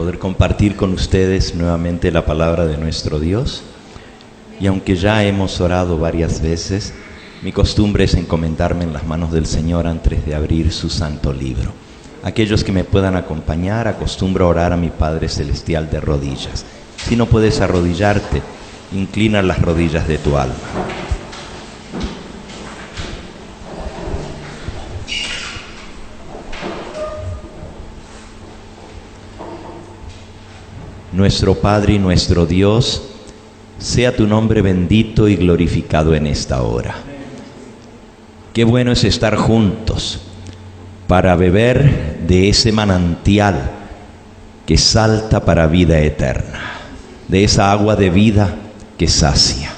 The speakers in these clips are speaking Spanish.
poder compartir con ustedes nuevamente la palabra de nuestro Dios. Y aunque ya hemos orado varias veces, mi costumbre es encomendarme en las manos del Señor antes de abrir su santo libro. Aquellos que me puedan acompañar, acostumbro a orar a mi Padre Celestial de rodillas. Si no puedes arrodillarte, inclina las rodillas de tu alma. Nuestro Padre y nuestro Dios, sea tu nombre bendito y glorificado en esta hora. Qué bueno es estar juntos para beber de ese manantial que salta para vida eterna, de esa agua de vida que sacia.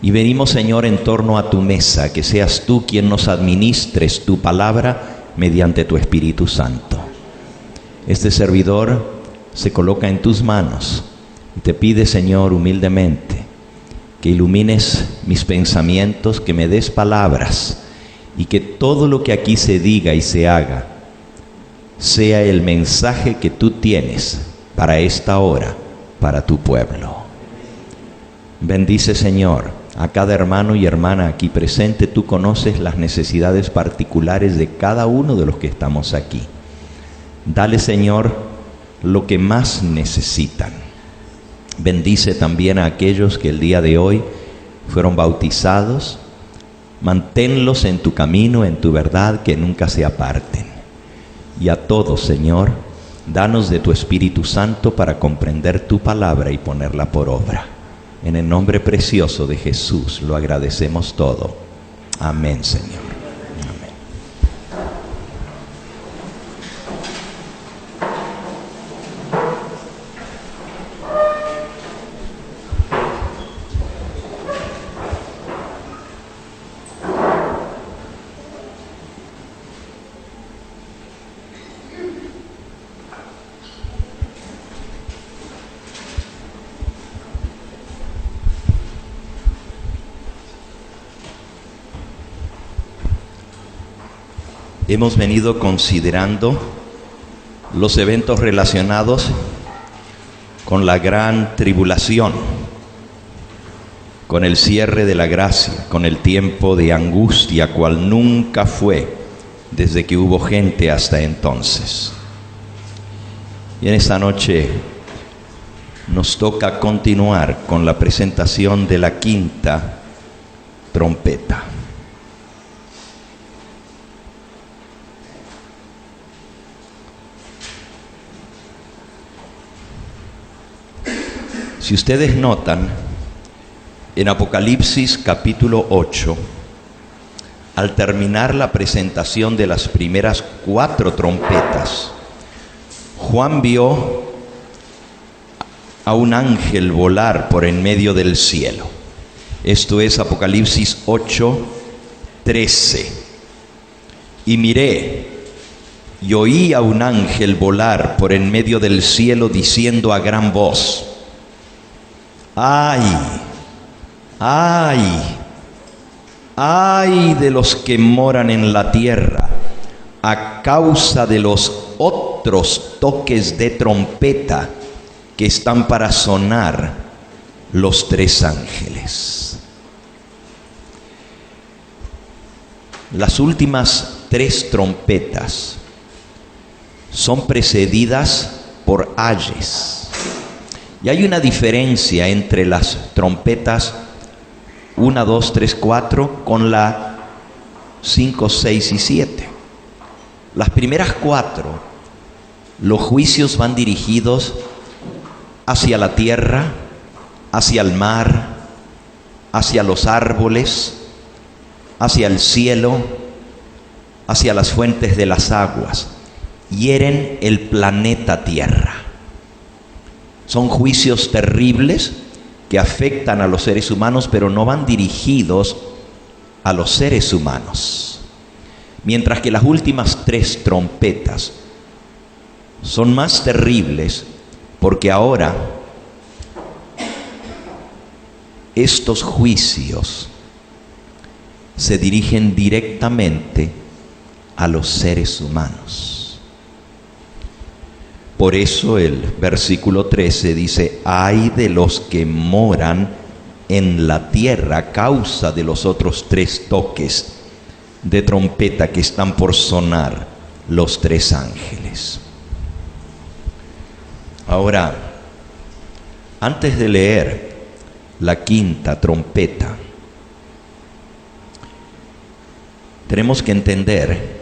Y venimos, Señor, en torno a tu mesa, que seas tú quien nos administres tu palabra mediante tu Espíritu Santo. Este servidor se coloca en tus manos y te pide, Señor, humildemente, que ilumines mis pensamientos, que me des palabras y que todo lo que aquí se diga y se haga sea el mensaje que tú tienes para esta hora, para tu pueblo. Bendice, Señor, a cada hermano y hermana aquí presente. Tú conoces las necesidades particulares de cada uno de los que estamos aquí. Dale, Señor, lo que más necesitan. Bendice también a aquellos que el día de hoy fueron bautizados. Manténlos en tu camino, en tu verdad, que nunca se aparten. Y a todos, Señor, danos de tu Espíritu Santo para comprender tu palabra y ponerla por obra. En el nombre precioso de Jesús lo agradecemos todo. Amén, Señor. Hemos venido considerando los eventos relacionados con la gran tribulación, con el cierre de la gracia, con el tiempo de angustia, cual nunca fue desde que hubo gente hasta entonces. Y en esta noche nos toca continuar con la presentación de la quinta trompeta. Si ustedes notan, en Apocalipsis capítulo 8, al terminar la presentación de las primeras 4 trompetas, Juan vio a un ángel volar por en medio del cielo. Esto es Apocalipsis 8, 13. Y miré, y oí a un ángel volar por en medio del cielo diciendo a gran voz: ¡ay! ¡ay! ¡ay de los que moran en la tierra a causa de los otros toques de trompeta que están para sonar los 3 ángeles! Las últimas 3 trompetas son precedidas por ayes. Y hay una diferencia entre las trompetas 1, 2, 3, 4 con la 5, 6 y 7. Las primeras 4, los juicios van dirigidos hacia la tierra, hacia el mar, hacia los árboles, hacia el cielo, hacia las fuentes de las aguas. Hieren el planeta Tierra. Son juicios terribles que afectan a los seres humanos, pero no van dirigidos a los seres humanos. Mientras que las últimas 3 trompetas son más terribles, porque ahora estos juicios se dirigen directamente a los seres humanos. Por eso el versículo 13 dice: ay de los que moran en la tierra a causa de los otros 3 toques de trompeta que están por sonar los 3 ángeles. Ahora, antes de leer la 5ª trompeta, tenemos que entender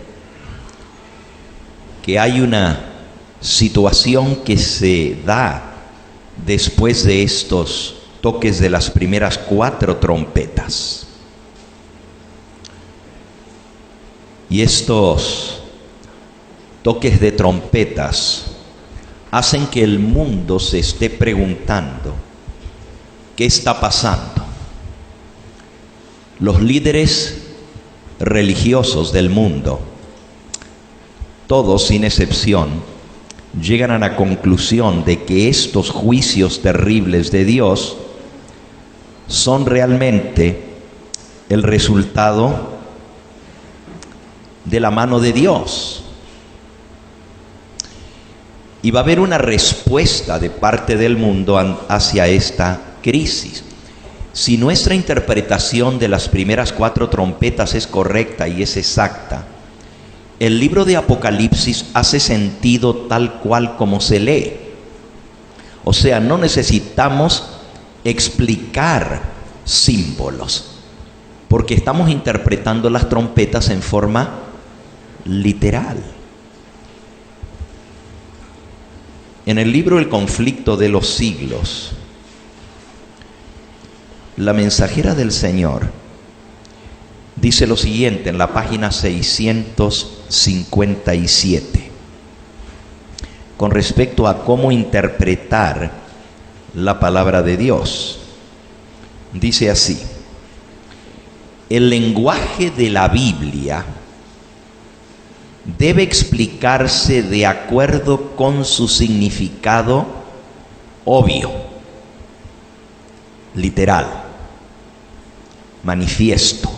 que hay una situación que se da después de estos toques de las primeras 4 trompetas. Y estos toques de trompetas hacen que el mundo se esté preguntando: ¿qué está pasando? Los líderes religiosos del mundo, todos sin excepción, llegan a la conclusión de que estos juicios terribles de Dios son realmente el resultado de la mano de Dios. Y va a haber una respuesta de parte del mundo hacia esta crisis. Si nuestra interpretación de las primeras 4 trompetas es correcta y es exacta, el libro de Apocalipsis hace sentido tal cual como se lee. O sea, no necesitamos explicar símbolos, porque estamos interpretando las trompetas en forma literal. En el libro El conflicto de los siglos, la mensajera del Señor dice lo siguiente en la página 657, con respecto a cómo interpretar la palabra de Dios. Dice así: el lenguaje de la Biblia debe explicarse de acuerdo con su significado obvio, literal, manifiesto,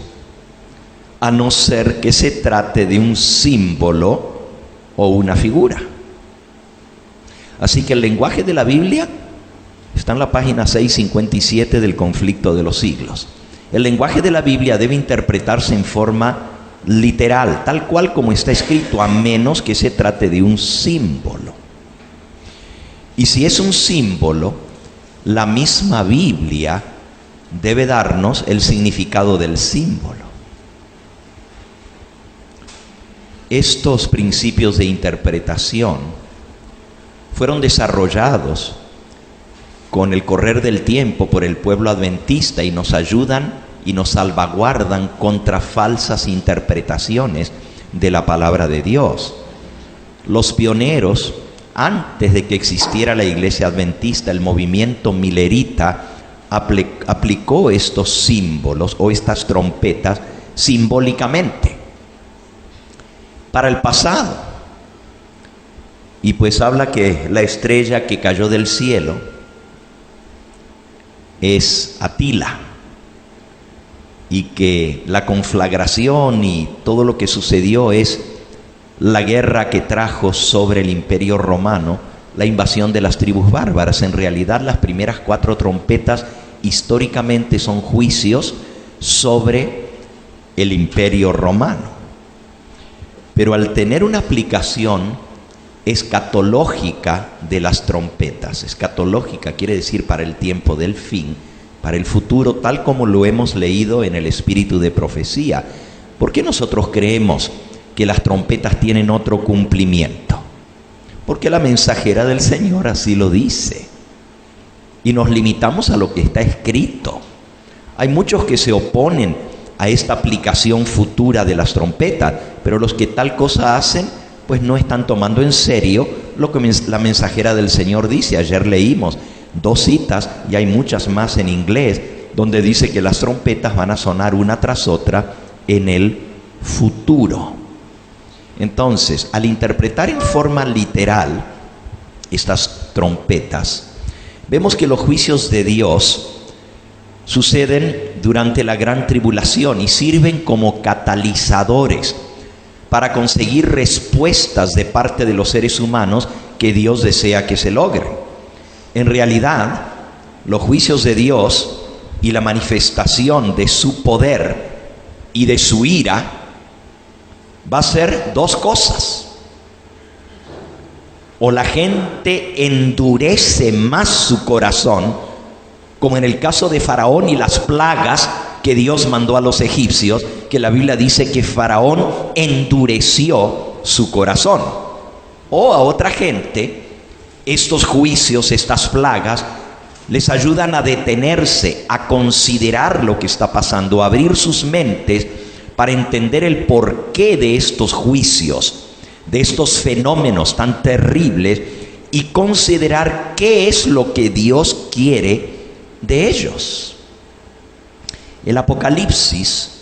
a no ser que se trate de un símbolo o una figura. Así que el lenguaje de la Biblia está en la página 657 del conflicto de los siglos. El lenguaje de la Biblia debe interpretarse en forma literal, tal cual como está escrito, a menos que se trate de un símbolo. Y si es un símbolo, la misma Biblia debe darnos el significado del símbolo. Estos principios de interpretación fueron desarrollados con el correr del tiempo por el pueblo adventista y nos ayudan y nos salvaguardan contra falsas interpretaciones de la palabra de Dios. Los pioneros, antes de que existiera la iglesia adventista, el movimiento milerita aplicó estos símbolos o estas trompetas simbólicamente para el pasado. Y pues habla que la estrella que cayó del cielo es Atila, y que la conflagración y todo lo que sucedió es la guerra que trajo sobre el imperio romano la invasión de las tribus bárbaras. En realidad, las primeras 4 trompetas históricamente son juicios sobre el imperio romano. Pero al tener una aplicación escatológica de las trompetas, escatológica quiere decir para el tiempo del fin, para el futuro, tal como lo hemos leído en el espíritu de profecía. ¿Por qué nosotros creemos que las trompetas tienen otro cumplimiento? Porque la mensajera del Señor así lo dice. Y nos limitamos a lo que está escrito. Hay muchos que se oponen a esta aplicación futura de las trompetas, pero los que tal cosa hacen, pues no están tomando en serio lo que la mensajera del Señor dice. Ayer leímos 2 citas, y hay muchas más en inglés, donde dice que las trompetas van a sonar una tras otra en el futuro. Entonces, al interpretar en forma literal estas trompetas, vemos que los juicios de Dios suceden durante la gran tribulación y sirven como catalizadores para conseguir respuestas de parte de los seres humanos que Dios desea que se logren. En realidad, los juicios de Dios y la manifestación de su poder y de su ira va a ser dos cosas. O la gente endurece más su corazón, como en el caso de Faraón y las plagas que Dios mandó a los egipcios, que la Biblia dice que Faraón endureció su corazón. O a otra gente, estos juicios, estas plagas, les ayudan a detenerse, a considerar lo que está pasando, a abrir sus mentes para entender el porqué de estos juicios, de estos fenómenos tan terribles, y considerar qué es lo que Dios quiere de ellos. El Apocalipsis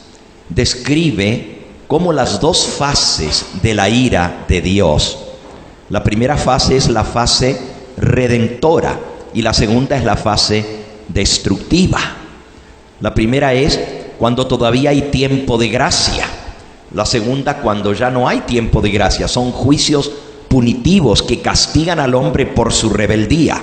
describe cómo las dos fases de la ira de Dios. La primera fase es la fase redentora y la segunda es la fase destructiva. La primera es cuando todavía hay tiempo de gracia. La segunda, cuando ya no hay tiempo de gracia. Son juicios punitivos que castigan al hombre por su rebeldía.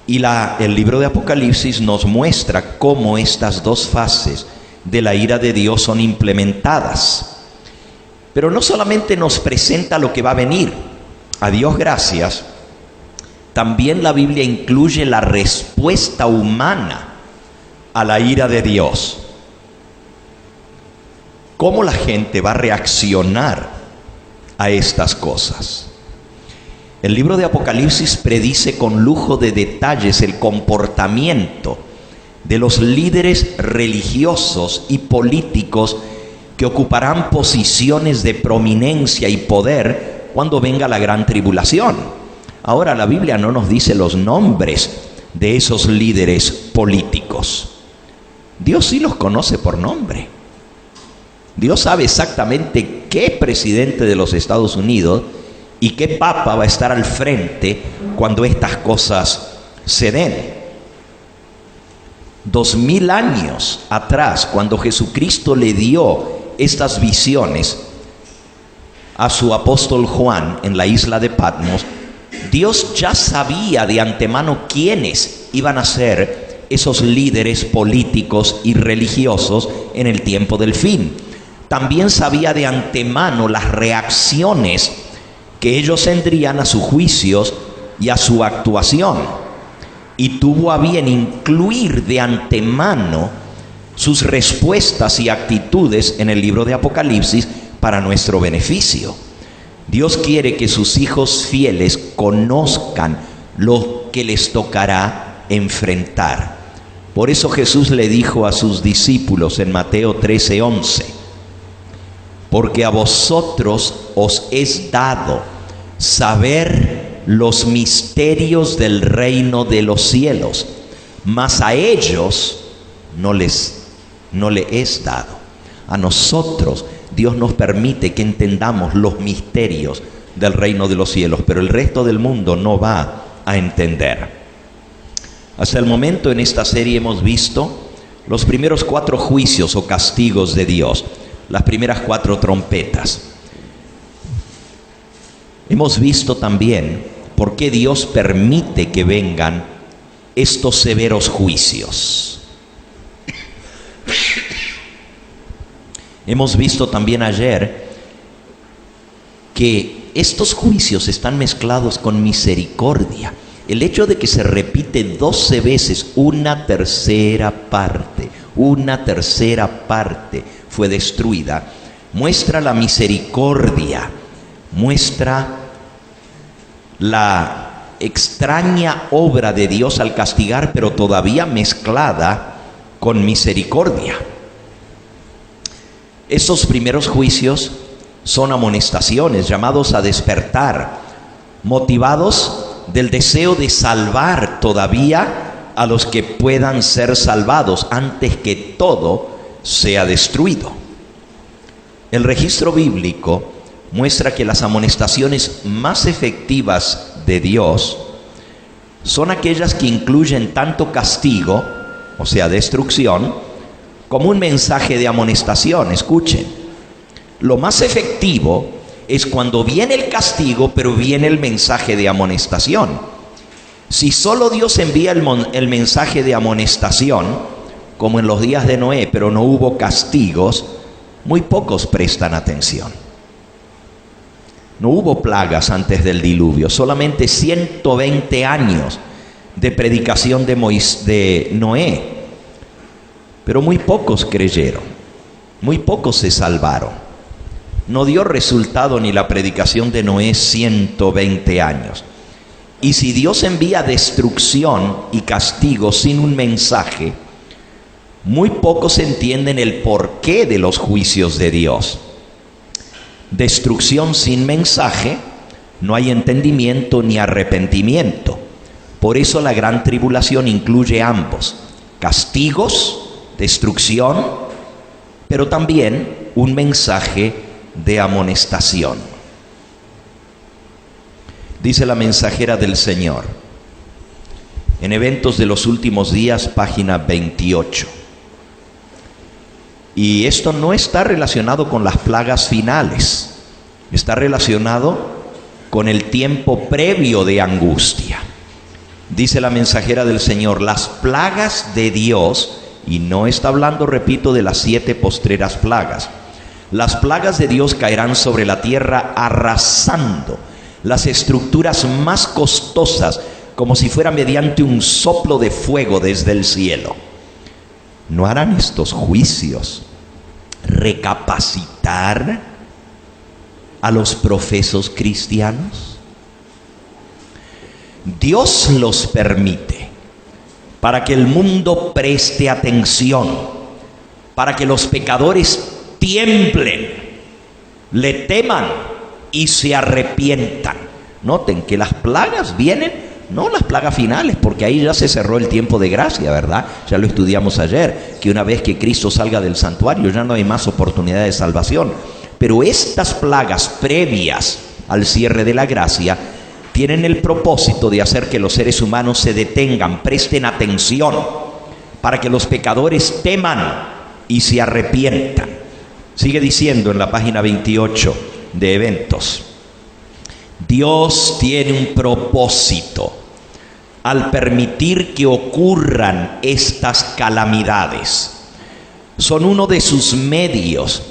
Y el libro de Apocalipsis nos muestra cómo estas dos fases de la ira de Dios son implementadas. Pero no solamente nos presenta lo que va a venir, a Dios gracias, también la Biblia incluye la respuesta humana a la ira de Dios. ¿Cómo la gente va a reaccionar a estas cosas? El libro de Apocalipsis predice con lujo de detalles el comportamiento de los líderes religiosos y políticos que ocuparán posiciones de prominencia y poder cuando venga la gran tribulación. Ahora, la Biblia no nos dice los nombres de esos líderes políticos. Dios sí los conoce por nombre. Dios sabe exactamente qué presidente de los Estados Unidos y qué papa va a estar al frente cuando estas cosas se den. 2000 años atrás, cuando Jesucristo le dio estas visiones a su apóstol Juan en la isla de Patmos, Dios ya sabía de antemano quiénes iban a ser esos líderes políticos y religiosos en el tiempo del fin. También sabía de antemano las reacciones que ellos tendrían a sus juicios y a su actuación. Y tuvo a bien incluir de antemano sus respuestas y actitudes en el libro de Apocalipsis para nuestro beneficio. Dios quiere que sus hijos fieles conozcan lo que les tocará enfrentar. Por eso Jesús le dijo a sus discípulos en Mateo 13:11: porque a vosotros os es dado saber los misterios del reino de los cielos, mas a ellos no le es dado. A nosotros Dios nos permite que entendamos los misterios del reino de los cielos, pero el resto del mundo no va a entender. Hasta el momento en esta serie hemos visto los primeros 4 juicios o castigos de Dios, las primeras 4 trompetas. Hemos visto también por qué Dios permite que vengan estos severos juicios. Hemos visto también ayer que estos juicios están mezclados con misericordia. El hecho de que se repite 12 veces, una tercera parte fue destruida, muestra la misericordia, muestra la extraña obra de Dios al castigar, pero todavía mezclada con misericordia. Estos primeros juicios son amonestaciones, llamados a despertar, motivados del deseo de salvar todavía a los que puedan ser salvados antes que todo sea destruido. El registro bíblico muestra que las amonestaciones más efectivas de Dios son aquellas que incluyen tanto castigo, o sea, destrucción, como un mensaje de amonestación. Escuchen, lo más efectivo es cuando viene el castigo, pero viene el mensaje de amonestación. Si solo Dios envía el mensaje de amonestación, como en los días de Noé, pero no hubo castigos, muy pocos prestan atención. No hubo plagas antes del diluvio, solamente 120 años de predicación de Noé. Pero muy pocos creyeron, muy pocos se salvaron. No dio resultado ni la predicación de Noé 120 años. Y si Dios envía destrucción y castigo sin un mensaje, muy pocos entienden el porqué de los juicios de Dios. Destrucción sin mensaje, no hay entendimiento ni arrepentimiento. Por eso la gran tribulación incluye ambos: castigos, destrucción, pero también un mensaje de amonestación. Dice la mensajera del Señor, en Eventos de los Últimos Días, página 28. Y esto no está relacionado con las plagas finales, está relacionado con el tiempo previo de angustia. Dice la mensajera del Señor, las plagas de Dios, y no está hablando, repito, de las 7 postreras plagas. Las plagas de Dios caerán sobre la tierra arrasando las estructuras más costosas, como si fuera mediante un soplo de fuego desde el cielo. ¿No harán estos juicios recapacitar a los profesos cristianos? Dios los permite para que el mundo preste atención, para que los pecadores tiemblen, le teman y se arrepientan. Noten que las plagas vienen, no las plagas finales, porque ahí ya se cerró el tiempo de gracia, ¿verdad? Ya lo estudiamos ayer, que una vez que Cristo salga del santuario ya no hay más oportunidad de salvación. Pero estas plagas previas al cierre de la gracia tienen el propósito de hacer que los seres humanos se detengan, presten atención, para que los pecadores teman y se arrepientan. Sigue diciendo en la página 28 de Eventos, Dios tiene un propósito al permitir que ocurran estas calamidades. Son uno de sus medios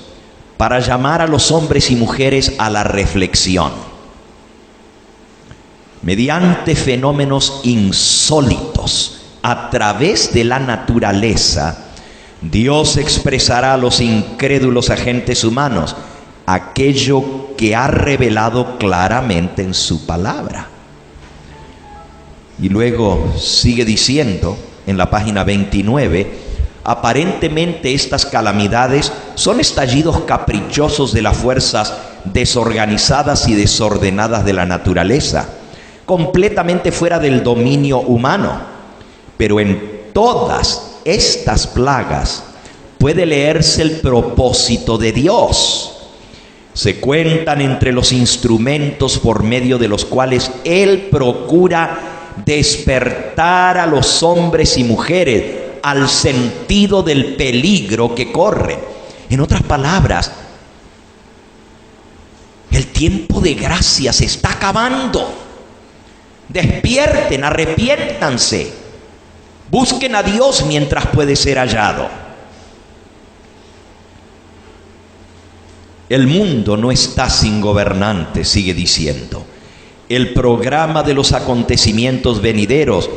para llamar a los hombres y mujeres a la reflexión. Mediante fenómenos insólitos a través de la naturaleza, Dios expresará a los incrédulos agentes humanos aquello que ha revelado claramente en su palabra. Y luego sigue diciendo en la página 29, aparentemente estas calamidades son estallidos caprichosos de las fuerzas desorganizadas y desordenadas de la naturaleza, completamente fuera del dominio humano. Pero en todas estas plagas puede leerse el propósito de Dios. Se cuentan entre los instrumentos por medio de los cuales Él procura despertar a los hombres y mujeres al sentido del peligro que corren. En otras palabras, el tiempo de gracia se está acabando. Despierten, arrepiéntanse, busquen a Dios mientras puede ser hallado. El mundo no está sin gobernante, sigue diciendo. El programa de los acontecimientos venideros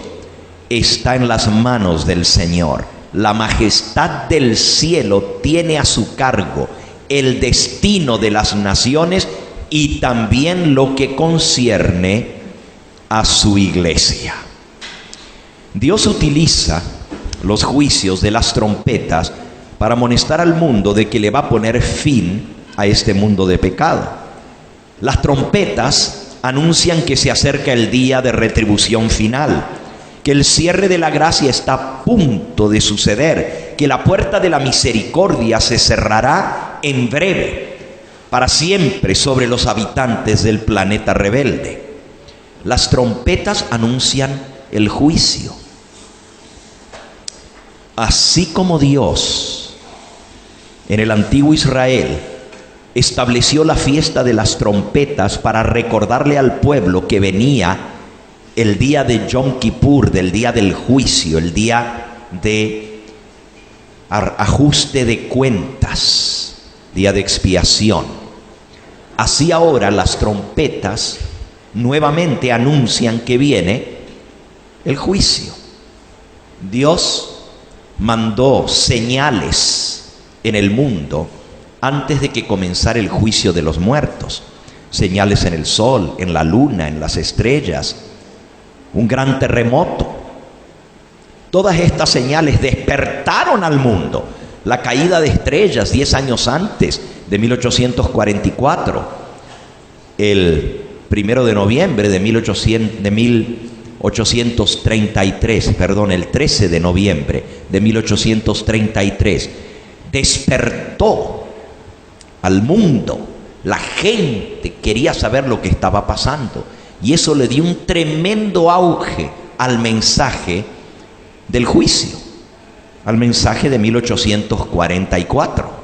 está en las manos del Señor. La majestad del cielo tiene a su cargo el destino de las naciones y también lo que concierne a su iglesia. Dios utiliza los juicios de las trompetas para amonestar al mundo de que le va a poner fin a este mundo de pecado. Las trompetas anuncian que se acerca el día de retribución final, que el cierre de la gracia está a punto de suceder, que la puerta de la misericordia se cerrará en breve, para siempre, sobre los habitantes del planeta rebelde. Las trompetas anuncian el juicio. Así como Dios en el antiguo Israel estableció la fiesta de las trompetas para recordarle al pueblo que venía el día de Yom Kippur, del día del juicio, el día de ajuste de cuentas, día de expiación. Así ahora las trompetas nuevamente anuncian que viene el juicio. Dios mandó señales en el mundo antes de que comenzara el juicio de los muertos. Señales en el sol, en la luna, en las estrellas, un gran terremoto. Todas estas señales despertaron al mundo. La caída de estrellas 10 años antes, de 1844, el 1 de noviembre de 1833, el 13 de noviembre de 1833, despertó al mundo. La gente quería saber lo que estaba pasando y eso le dio un tremendo auge al mensaje del juicio, al mensaje de 1844.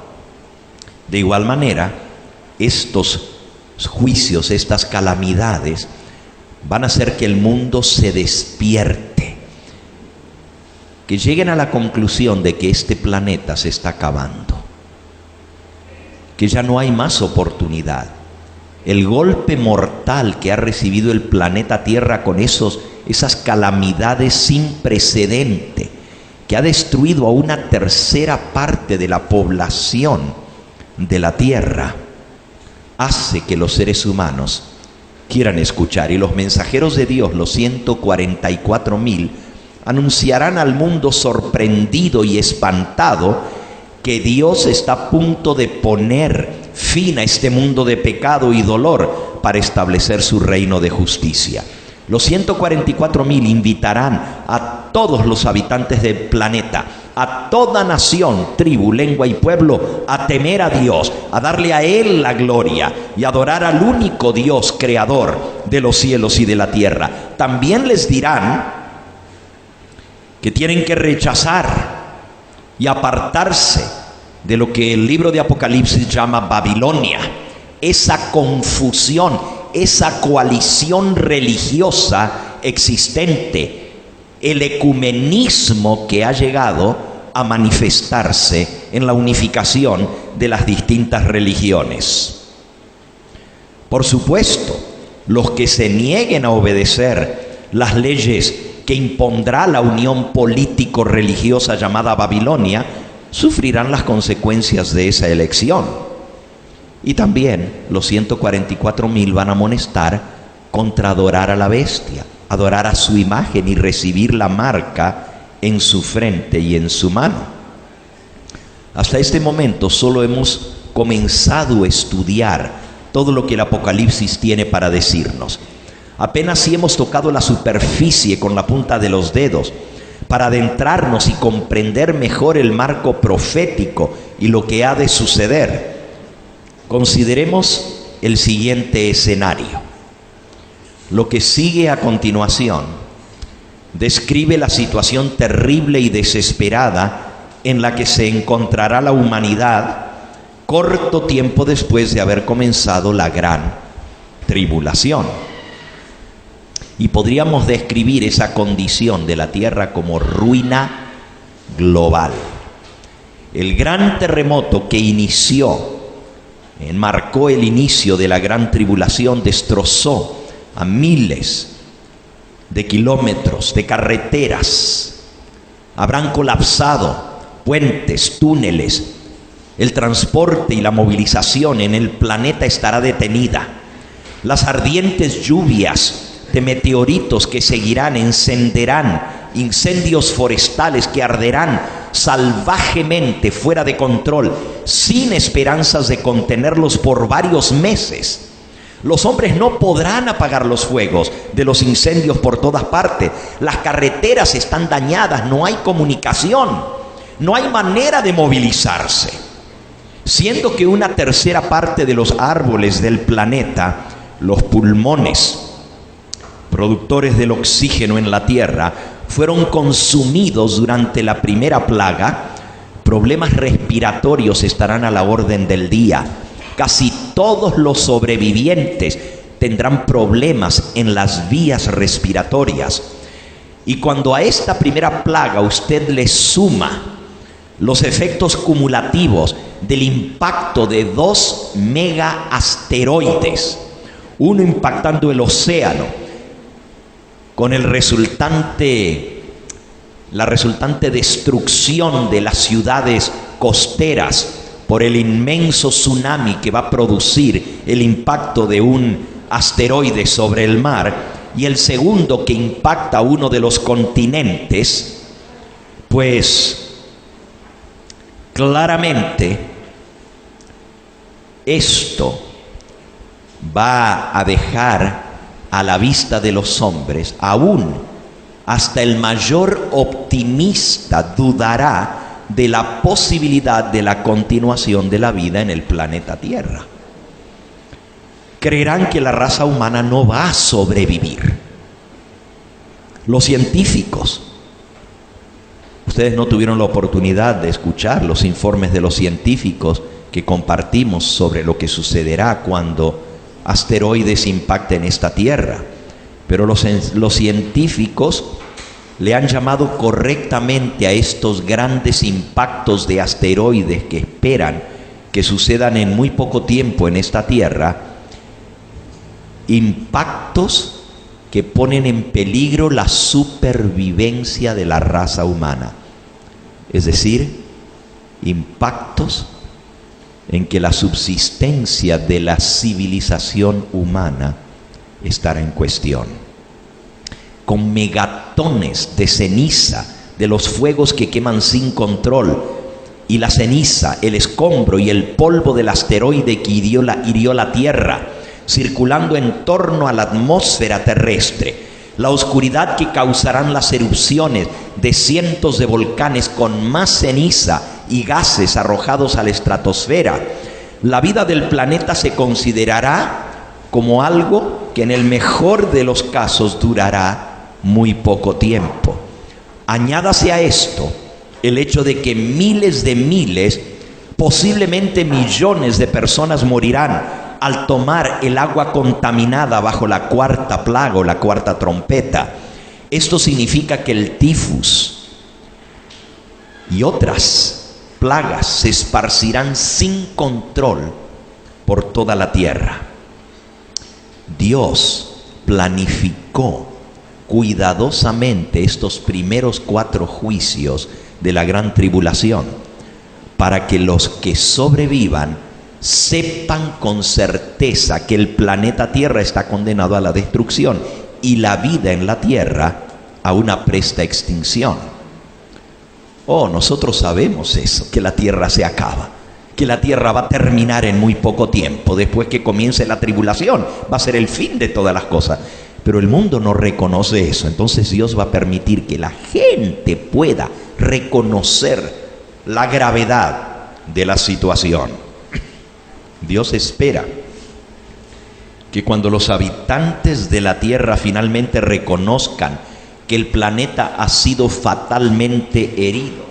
De igual manera, estos juicios, estas calamidades van a hacer que el mundo se despierte, que lleguen a la conclusión de que este planeta se está acabando, que ya no hay más oportunidad. El golpe mortal que ha recibido el planeta Tierra con esas calamidades sin precedente, que ha destruido a una tercera parte de la población de la Tierra, hace que los seres humanos quieran escuchar. Y los mensajeros de Dios, los 144,000, anunciarán al mundo sorprendido y espantado que Dios está a punto de poner fin a este mundo de pecado y dolor para establecer su reino de justicia. Los 144,000 invitarán a todos los habitantes del planeta, a toda nación, tribu, lengua y pueblo, a temer a Dios, a darle a Él la gloria y adorar al único Dios creador de los cielos y de la tierra. También les dirán que tienen que rechazar y apartarse de lo que el libro de Apocalipsis llama Babilonia, esa confusión, esa coalición religiosa existente, el ecumenismo que ha llegado a manifestarse en la unificación de las distintas religiones. Por supuesto, los que se nieguen a obedecer las leyes que impondrá la unión político-religiosa llamada Babilonia, sufrirán las consecuencias de esa elección. Y también los 144,000 van a amonestar contra adorar a la bestia, adorar a su imagen y recibir la marca en su frente y en su mano. Hasta este momento solo hemos comenzado a estudiar todo lo que el Apocalipsis tiene para decirnos. Apenas si hemos tocado la superficie con la punta de los dedos para adentrarnos y comprender mejor el marco profético y lo que ha de suceder. Consideremos el siguiente escenario. Lo que sigue a continuación describe la situación terrible y desesperada en la que se encontrará la humanidad corto tiempo después de haber comenzado la gran tribulación. Y podríamos describir esa condición de la tierra como ruina global. El gran terremoto que enmarcó el inicio de la gran tribulación, destrozó a miles de kilómetros de carreteras. Habrán colapsado puentes, túneles. El transporte y la movilización en el planeta estará detenida. Las ardientes lluvias de meteoritos que seguirán encenderán incendios forestales que arderán salvajemente fuera de control, sin esperanzas de contenerlos por varios meses. Los hombres no podrán apagar los fuegos de los incendios por todas partes. Las carreteras están dañadas, no hay comunicación, no hay manera de movilizarse. Siendo que una tercera parte de los árboles del planeta, los pulmones, productores del oxígeno en la tierra, fueron consumidos durante la primera plaga, problemas respiratorios estarán a la orden del día. casi todos los sobrevivientes tendrán problemas en las vías respiratorias. Y cuando a esta primera plaga usted le suma los efectos cumulativos del impacto de 2 mega asteroides, uno impactando el océano, con la resultante destrucción de las ciudades costeras por el inmenso tsunami que va a producir el impacto de un asteroide sobre el mar, y el segundo que impacta uno de los continentes, pues claramente esto va a dejar a la vista de los hombres, aún hasta el mayor optimista dudará de la posibilidad de la continuación de la vida en el planeta Tierra. Creerán que la raza humana no va a sobrevivir. Los científicos, ustedes no tuvieron la oportunidad de escuchar los informes de los científicos que compartimos sobre lo que sucederá cuando asteroides impacten esta Tierra, pero los científicos le han llamado correctamente a estos grandes impactos de asteroides que esperan que sucedan en muy poco tiempo en esta Tierra, impactos que ponen en peligro la supervivencia de la raza humana. Es decir, impactos en que la subsistencia de la civilización humana estará en cuestión. Con megatones de ceniza de los fuegos que queman sin control, y la ceniza, el escombro y el polvo del asteroide que hirió la Tierra, circulando en torno a la atmósfera terrestre, la oscuridad que causarán las erupciones de cientos de volcanes con más ceniza y gases arrojados a la estratosfera, la vida del planeta se considerará como algo que en el mejor de los casos durará muy poco tiempo. Añádase a esto el hecho de que miles de miles, posiblemente millones de personas morirán al tomar el agua contaminada bajo la cuarta plaga o la cuarta trompeta. Esto significa que el tifus y otras plagas se esparcirán sin control por toda la tierra. Dios planificó cuidadosamente estos primeros 4 juicios de la gran tribulación para que los que sobrevivan sepan con certeza que el planeta Tierra está condenado a la destrucción y la vida en la Tierra a una presta extinción. Oh, nosotros sabemos eso, que la Tierra se acaba, que la Tierra va a terminar en muy poco tiempo. Después que comience la tribulación, va a ser el fin de todas las cosas. Pero el mundo no reconoce eso. Entonces Dios va a permitir que la gente pueda reconocer la gravedad de la situación. Dios espera que cuando los habitantes de la Tierra finalmente reconozcan que el planeta ha sido fatalmente herido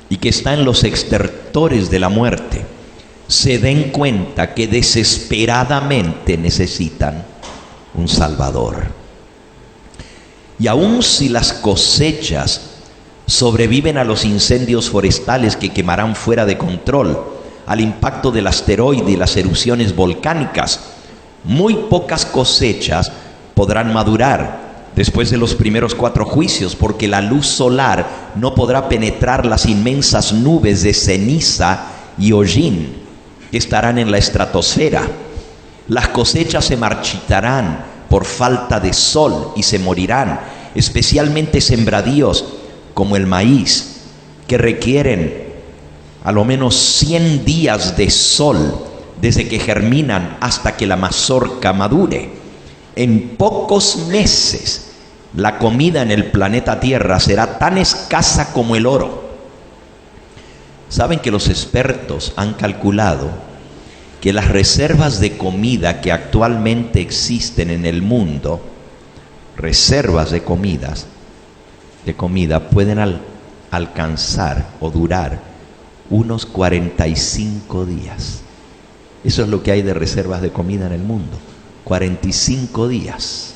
y que está en los estertores de la muerte, se den cuenta que desesperadamente necesitan un Salvador. Y aun si las cosechas sobreviven a los incendios forestales que quemarán fuera de control, al impacto del asteroide y las erupciones volcánicas, muy pocas cosechas podrán madurar después de los primeros 4 juicios, porque la luz solar no podrá penetrar las inmensas nubes de ceniza y hollín que estarán en la estratosfera. Las cosechas se marchitarán por falta de sol y se morirán, especialmente sembradíos como el maíz, que requieren a lo menos 100 días de sol desde que germinan hasta que la mazorca madure. En pocos meses la comida en el planeta Tierra será tan escasa como el oro. Saben que los expertos han calculado que las reservas de comida que actualmente existen en el mundo, reservas de comida pueden alcanzar o durar unos 45 días. Eso es lo que hay de reservas de comida en el mundo. 45 días.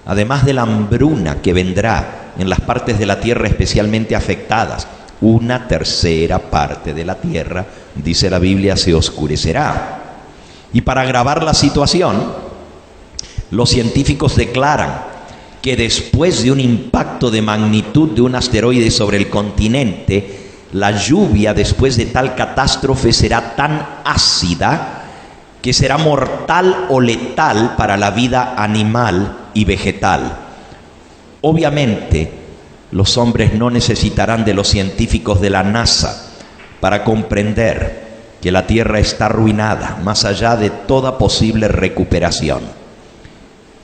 Además de la hambruna que vendrá en las partes de la tierra especialmente afectadas, una tercera parte de la tierra, dice la Biblia, se oscurecerá. Y para agravar la situación, los científicos declaran que después de un impacto de magnitud de un asteroide sobre el continente, la lluvia después de tal catástrofe será tan ácida que será mortal o letal para la vida animal y vegetal. Obviamente, los hombres no necesitarán de los científicos de la NASA para comprender que la Tierra está arruinada, más allá de toda posible recuperación.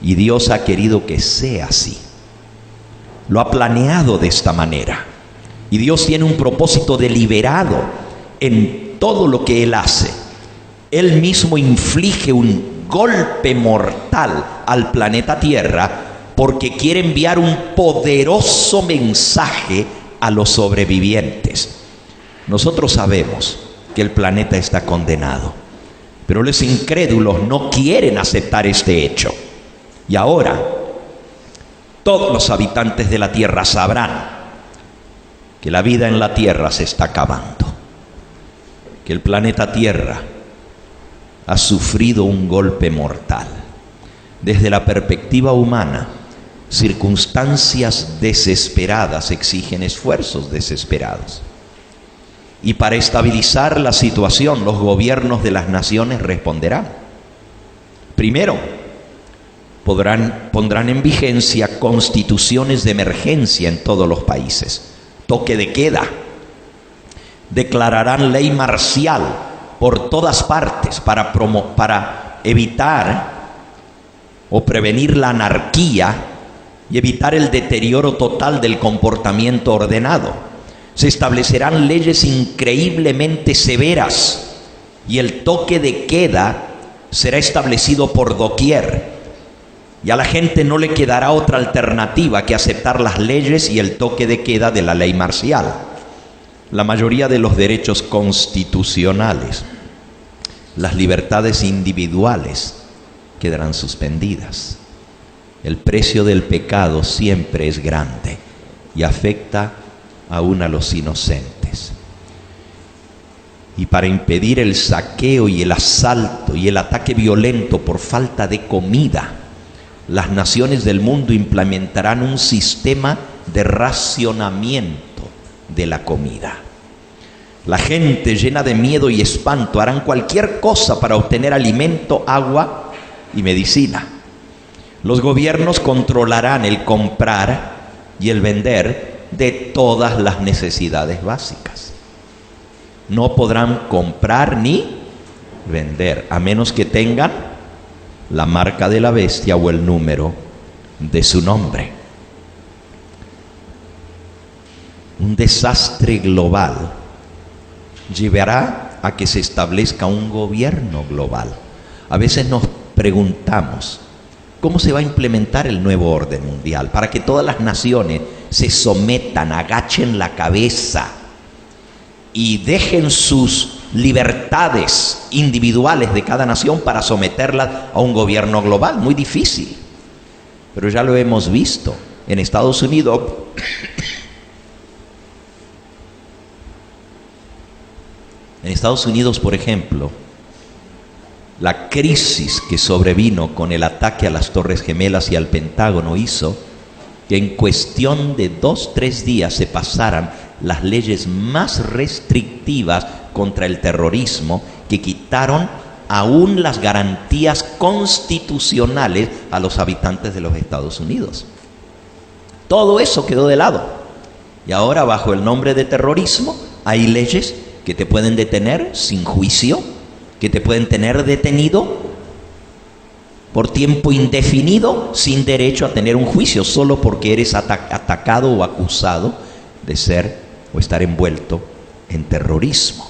Y Dios ha querido que sea así. Lo ha planeado de esta manera. Y Dios tiene un propósito deliberado en todo lo que Él hace. Él mismo inflige un golpe mortal al planeta Tierra porque quiere enviar un poderoso mensaje a los sobrevivientes. Nosotros sabemos que el planeta está condenado, pero los incrédulos no quieren aceptar este hecho. Y ahora, todos los habitantes de la Tierra sabrán que la vida en la Tierra se está acabando, que el planeta Tierra ha sufrido un golpe mortal. Desde la perspectiva humana, circunstancias desesperadas exigen esfuerzos desesperados. Y para estabilizar la situación, los gobiernos de las naciones responderán. Primero, pondrán en vigencia constituciones de emergencia en todos los países. Toque de queda. Declararán ley marcial por todas partes para evitar o prevenir la anarquía y evitar el deterioro total del comportamiento ordenado. Se establecerán leyes increíblemente severas y el toque de queda será establecido por doquier. Y a la gente no le quedará otra alternativa que aceptar las leyes y el toque de queda de la ley marcial. La mayoría de los derechos constitucionales, las libertades individuales quedarán suspendidas. El precio del pecado siempre es grande y afecta aún a los inocentes. Y para impedir el saqueo y el asalto y el ataque violento por falta de comida, las naciones del mundo implementarán un sistema de racionamiento de la comida. La gente, llena de miedo y espanto, harán cualquier cosa para obtener alimento, agua y medicina. Los gobiernos controlarán el comprar y el vender de todas las necesidades básicas. No podrán comprar ni vender, a menos que tengan la marca de la bestia o el número de su nombre. Un desastre global llevará a que se establezca un gobierno global. A veces nos preguntamos, ¿cómo se va a implementar el nuevo orden mundial? Para que todas las naciones se sometan, agachen la cabeza y dejen sus libertades individuales de cada nación para someterlas a un gobierno global. Muy difícil, pero ya lo hemos visto en Estados Unidos. En Estados Unidos, por ejemplo, la crisis que sobrevino con el ataque a las Torres Gemelas y al Pentágono hizo que en cuestión de 2-3 días se pasaran las leyes más restrictivas contra el terrorismo, que quitaron aún las garantías constitucionales a los habitantes de los Estados Unidos. Todo eso quedó de lado. Y ahora, bajo el nombre de terrorismo, hay leyes que te pueden detener sin juicio, que te pueden tener detenido por tiempo indefinido sin derecho a tener un juicio, solo porque eres atacado o acusado de ser o estar envuelto en terrorismo.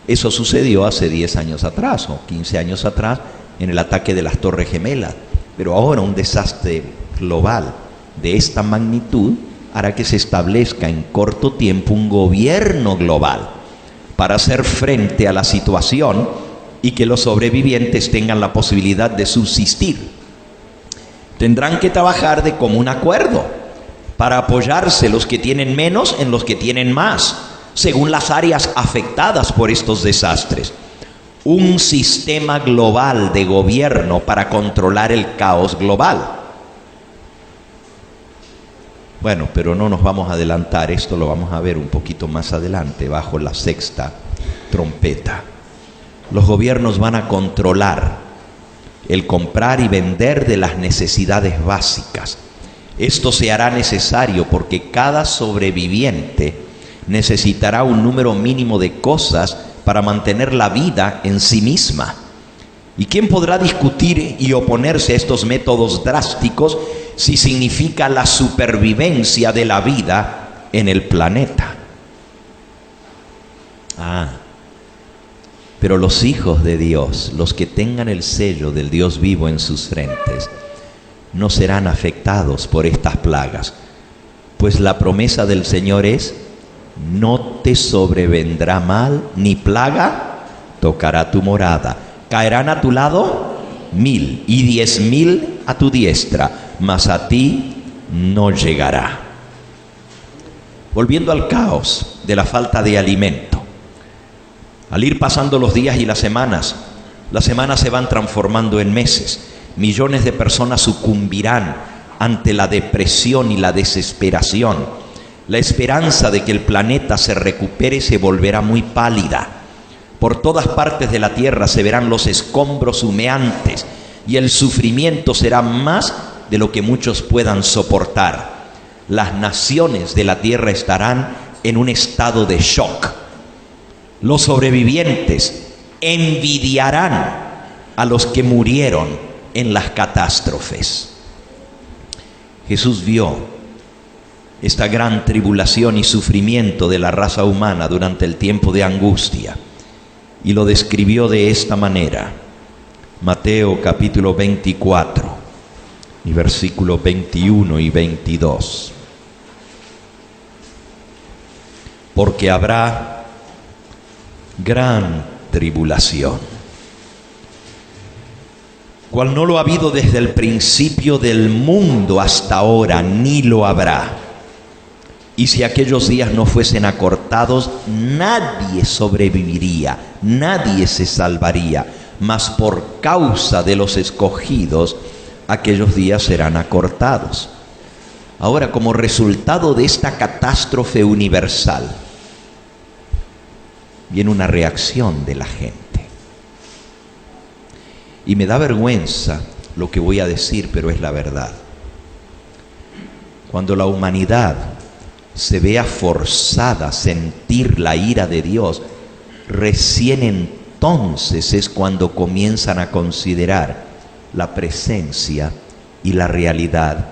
Eso sucedió hace 10 años atrás o 15 años atrás en el ataque de las Torres Gemelas, pero ahora un desastre global de esta magnitud hará que se establezca en corto tiempo un gobierno global para hacer frente a la situación y que los sobrevivientes tengan la posibilidad de subsistir. Tendrán que trabajar de común acuerdo para apoyarse los que tienen menos en los que tienen más, según las áreas afectadas por estos desastres. Un sistema global de gobierno para controlar el caos global. Bueno, pero no nos vamos a adelantar, esto lo vamos a ver un poquito más adelante, bajo la sexta trompeta. Los gobiernos van a controlar el comprar y vender de las necesidades básicas. Esto se hará necesario porque cada sobreviviente necesitará un número mínimo de cosas para mantener la vida en sí misma. ¿Y quién podrá discutir y oponerse a estos métodos drásticos si significa la supervivencia de la vida en el planeta? Pero los hijos de Dios, los que tengan el sello del Dios vivo en sus frentes, no serán afectados por estas plagas, pues la promesa del Señor es: no te sobrevendrá mal, ni plaga tocará tu morada. Caerán a tu lado 1000 y 10,000 a tu diestra, mas a ti no llegará. Volviendo al caos de la falta de alimento, al ir pasando los días y las semanas se van transformando en meses. Millones de personas sucumbirán ante la depresión y la desesperación. La esperanza de que el planeta se recupere se volverá muy pálida. Por todas partes de la tierra se verán los escombros humeantes y el sufrimiento será más de lo que muchos puedan soportar. Las naciones de la tierra estarán en un estado de shock. Los sobrevivientes envidiarán a los que murieron en las catástrofes. Jesús vio esta gran tribulación y sufrimiento de la raza humana durante el tiempo de angustia y lo describió de esta manera. Mateo capítulo 24 y versículos 21 y 22. Porque habrá gran tribulación, cual no lo ha habido desde el principio del mundo hasta ahora, ni lo habrá. Y si aquellos días no fuesen acortados, nadie sobreviviría, nadie se salvaría. Mas por causa de los escogidos, aquellos días serán acortados. Ahora, como resultado de esta catástrofe universal, viene una reacción de la gente. Y me da vergüenza lo que voy a decir, pero es la verdad. Cuando la humanidad se vea forzada a sentir la ira de Dios, recién entonces es cuando comienzan a considerar la presencia y la realidad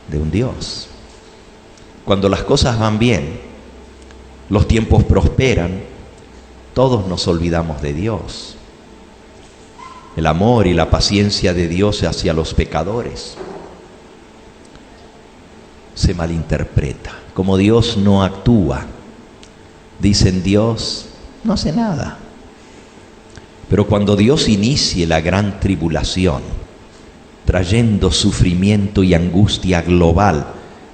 de un Dios. Cuando las cosas van bien, los tiempos prosperan, todos nos olvidamos de Dios. El amor y la paciencia de Dios hacia los pecadores se malinterpreta. Como Dios no actúa, dicen: Dios no hace nada. Pero cuando Dios inicie la gran tribulación, trayendo sufrimiento y angustia global,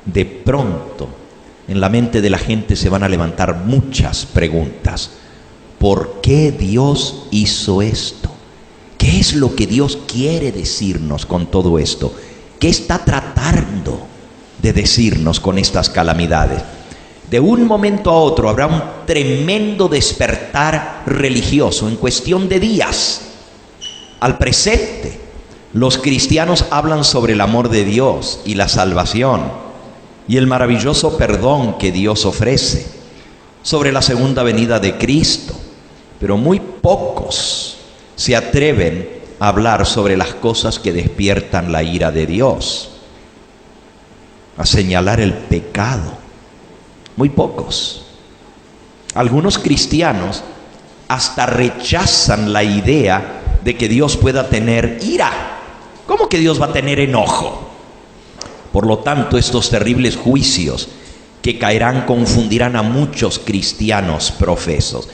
de pronto en la mente de la gente se van a levantar muchas preguntas. ¿Por qué Dios hizo esto? ¿Qué es lo que Dios quiere decirnos con todo esto? ¿Qué está tratando de decirnos con estas calamidades? De un momento a otro habrá un tremendo despertar religioso en cuestión de días. Al presente, los cristianos hablan sobre el amor de Dios y la salvación y el maravilloso perdón que Dios ofrece, sobre la segunda venida de Cristo, pero muy pocos se atreven a hablar sobre las cosas que despiertan la ira de Dios, a señalar el pecado. Muy pocos. Algunos cristianos hasta rechazan la idea de que Dios pueda tener ira. ¿Cómo que Dios va a tener enojo? Por lo tanto, estos terribles juicios que caerán confundirán a muchos cristianos profesos.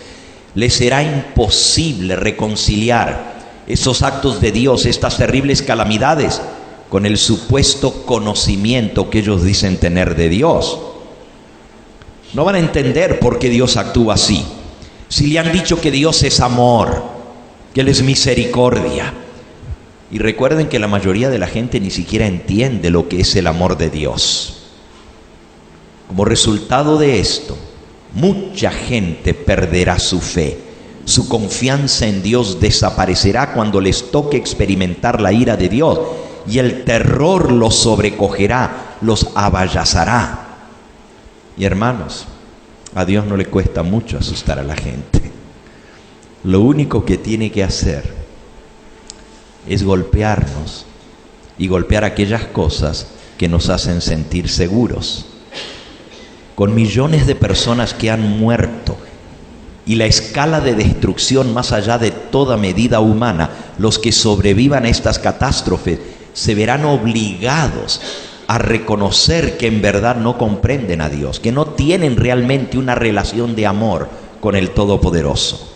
Les será imposible reconciliar esos actos de Dios, estas terribles calamidades, con el supuesto conocimiento que ellos dicen tener de Dios. No van a entender por qué Dios actúa así. Si le han dicho que Dios es amor, que Él es misericordia. Y recuerden que la mayoría de la gente ni siquiera entiende lo que es el amor de Dios. Como resultado de esto, mucha gente perderá su fe. Su confianza en Dios desaparecerá cuando les toque experimentar la ira de Dios, y el terror los sobrecogerá, los abayazará. Y hermanos, a Dios no le cuesta mucho asustar a la gente. Lo único que tiene que hacer es golpearnos y golpear aquellas cosas que nos hacen sentir seguros. Con millones de personas que han muerto y la escala de destrucción más allá de toda medida humana, los que sobrevivan a estas catástrofes se verán obligados a reconocer que en verdad no comprenden a Dios, que no tienen realmente una relación de amor con el Todopoderoso.